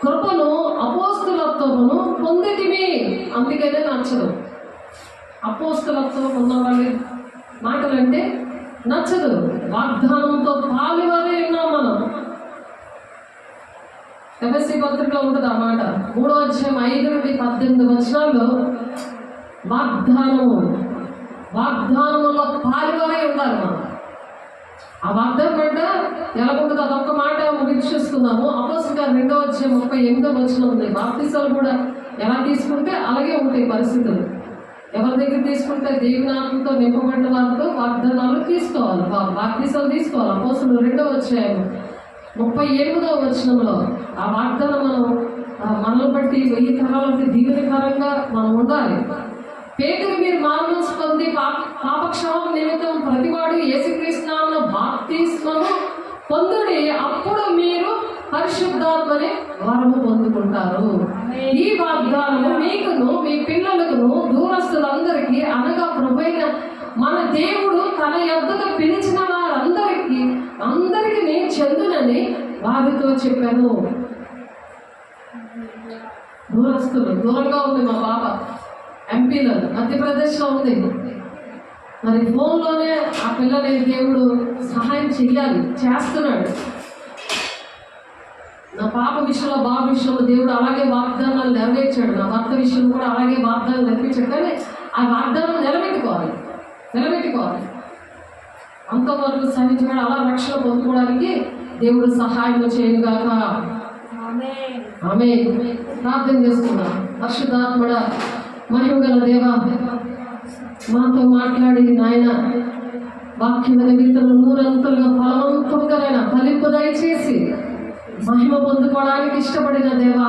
కృపను అపోస్తులత్వమును పొందితిమి. అందుకనే నచ్చదు. అపోస్తులత్వం ఉన్నవాళ్ళ మాటలంటే నచ్చదు. వాగ్దానంతో పాలువారే ఉన్నాం మనం. ఎఫెసీ పత్రికలో ఉంటుంది ఆ మాట. 3:5-18 వాగ్దానములో పాలువారే ఉండాలి మనం. ఆ వాగ్దానం అంటే ఎలా ఉంటుంది? అదొక్క మాట ముగించేసుకున్నాము. అపోస్తలుల 2:38 ఉంది. బాప్తిసాలు కూడా ఎలా తీసుకుంటే అలాగే ఉంటాయి పరిస్థితులు. ఎవరి దగ్గర తీసుకుంటే దేవుని ఆత్మతో నింపబడిన వారితో వాగ్దానాలు తీసుకోవాలి, బాప్తిసాలు తీసుకోవాలి. అపోస్తలుల 2:38 ఆ వాగ్దానం మనల్ని బట్టి 1000 తరాలకి దీవెనకరంగా మనం ఉండాలి. పేతురు మీరు మారుమనసు పొంది పాపక్షమం నిమిత్తం ప్రతివాడు యేసుక్రీస్తు నామమున బాప్తిస్మము పొందుడి, అప్పుడు మీరు పరిశుద్ధాత్మని వరము పొందుకుంటారు. ఈ వాగ్దానము మీకును మీ పిల్లలకును దూరస్తులందరికీ అనగా ప్రభువైన మన దేవుడు తన యొద్దకు పిలిచిన వారందరికీ చెందునని వారితో చెప్పాను. దూరంగా ఉంది మా బాబా, ఎంపీలో మధ్యప్రదేశ్లో ఉంది. మరి ఫోన్లోనే ఆ పిల్లలకి దేవుడు సహాయం చెయ్యాలి, చేస్తున్నాడు. నా పాప విషయంలో, బాబు విషయంలో దేవుడు అలాగే వాగ్దానాలు నెరవేర్చాడు. నా భర్త విషయం కూడా అలాగే వాగ్దానాలు నెరవేర్చాడు. కానీ ఆ వాగ్దానం నిలబెట్టుకోవాలి. అంతవరకు సహించబడి అలా రక్షణ పొందుకోవడానికి దేవుడు సహాయం చేయనుగాక. ఆమె ప్రార్థన చేసుకున్నాం. పరిశుద్ధాత్మడ మహిమ గల దేవా, మాతో మాట్లాడి నాయన వాక్యమైన విత్తనం నూరంతలుగా ఫలవంతంగా నాయన ఫలింపు దయచేసి మహిమ పొందుకోవడానికి ఇష్టపడిన దేవా,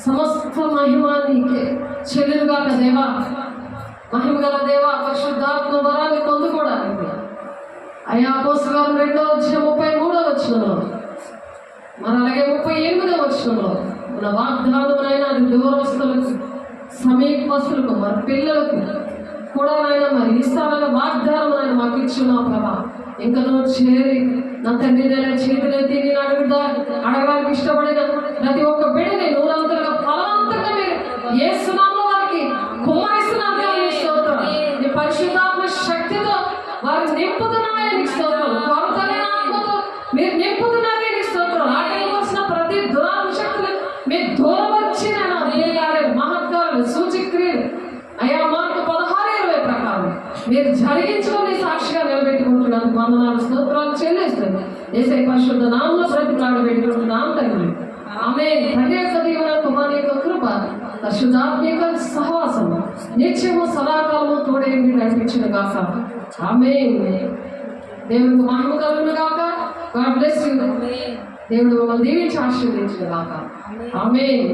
సమస్త మహిమ నీకే చెల్లుగాక దేవా. మహిమ గల దేవా, పరిశుద్ధాత్మ వరాన్ని పొందుకోవడానికి అయ్యా అపోస్తలుల 2:33 మరి అలాగే 38 మన వాగ్దానమైనా అది దూరస్తులకు సమీపస్తులకు మరి పిల్లలకు కూడా నాయన మరి ఇస్తానన్న వాగ్దానం ఆయన మాకు ఇచ్చున్నావు ప్రభా. ఇంకా నువ్వు చేరి నా తండ్రి చేతులెత్తి నేను అడగడానికి ఇష్టపడిన ప్రతి ఒక్క బిడ్డని నూరంతలుగా ఫలవంతంగా మీరు యేసునామములో వారికి కుమ్మరిస్తున్నాను కానీ స్తోత్రం. నీ పరిశుద్ధాత్మ శక్తితో వారిని నింపుతున్నాయని నీకు స్తోత్రం. కొరతలైన ఆత్మతో మీరు నింపుతున్నారే నీకు స్తోత్రం. ఆటకు వచ్చిన ప్రతి దురాశక్తులు మీరు దూరం వచ్చి మహత్కారులు సూచక్రియలు అయ్యా మార్కు 16:20 ప్రకారం మీరు జరిగించుకొని సాక్షిగా నిలబెట్టుకుంటున్నాను. వందనాలు స్తోత్రాలు చెల్లిస్తుంది. యేసయ్య పరిశుద్ధ నామములో బ్రతిమలాడి పెట్టుకుంటున్నాం తండ్రి. ఆమేన్. తండ్రి యొక్క దీవెన, కుమారుని యొక్క కృప, పరిశుద్ధాత్మ యొక్క సహవాసం నిత్యము సదాకాలము తోడేండి నడిపించును గాక. ఆమేన్. దేవునికి మహిమ కలుగును గాక. God bless you. దేవుడు మమ్మల్ని దీవించి ఆశీర్వదించును గాక. ఆమేన్.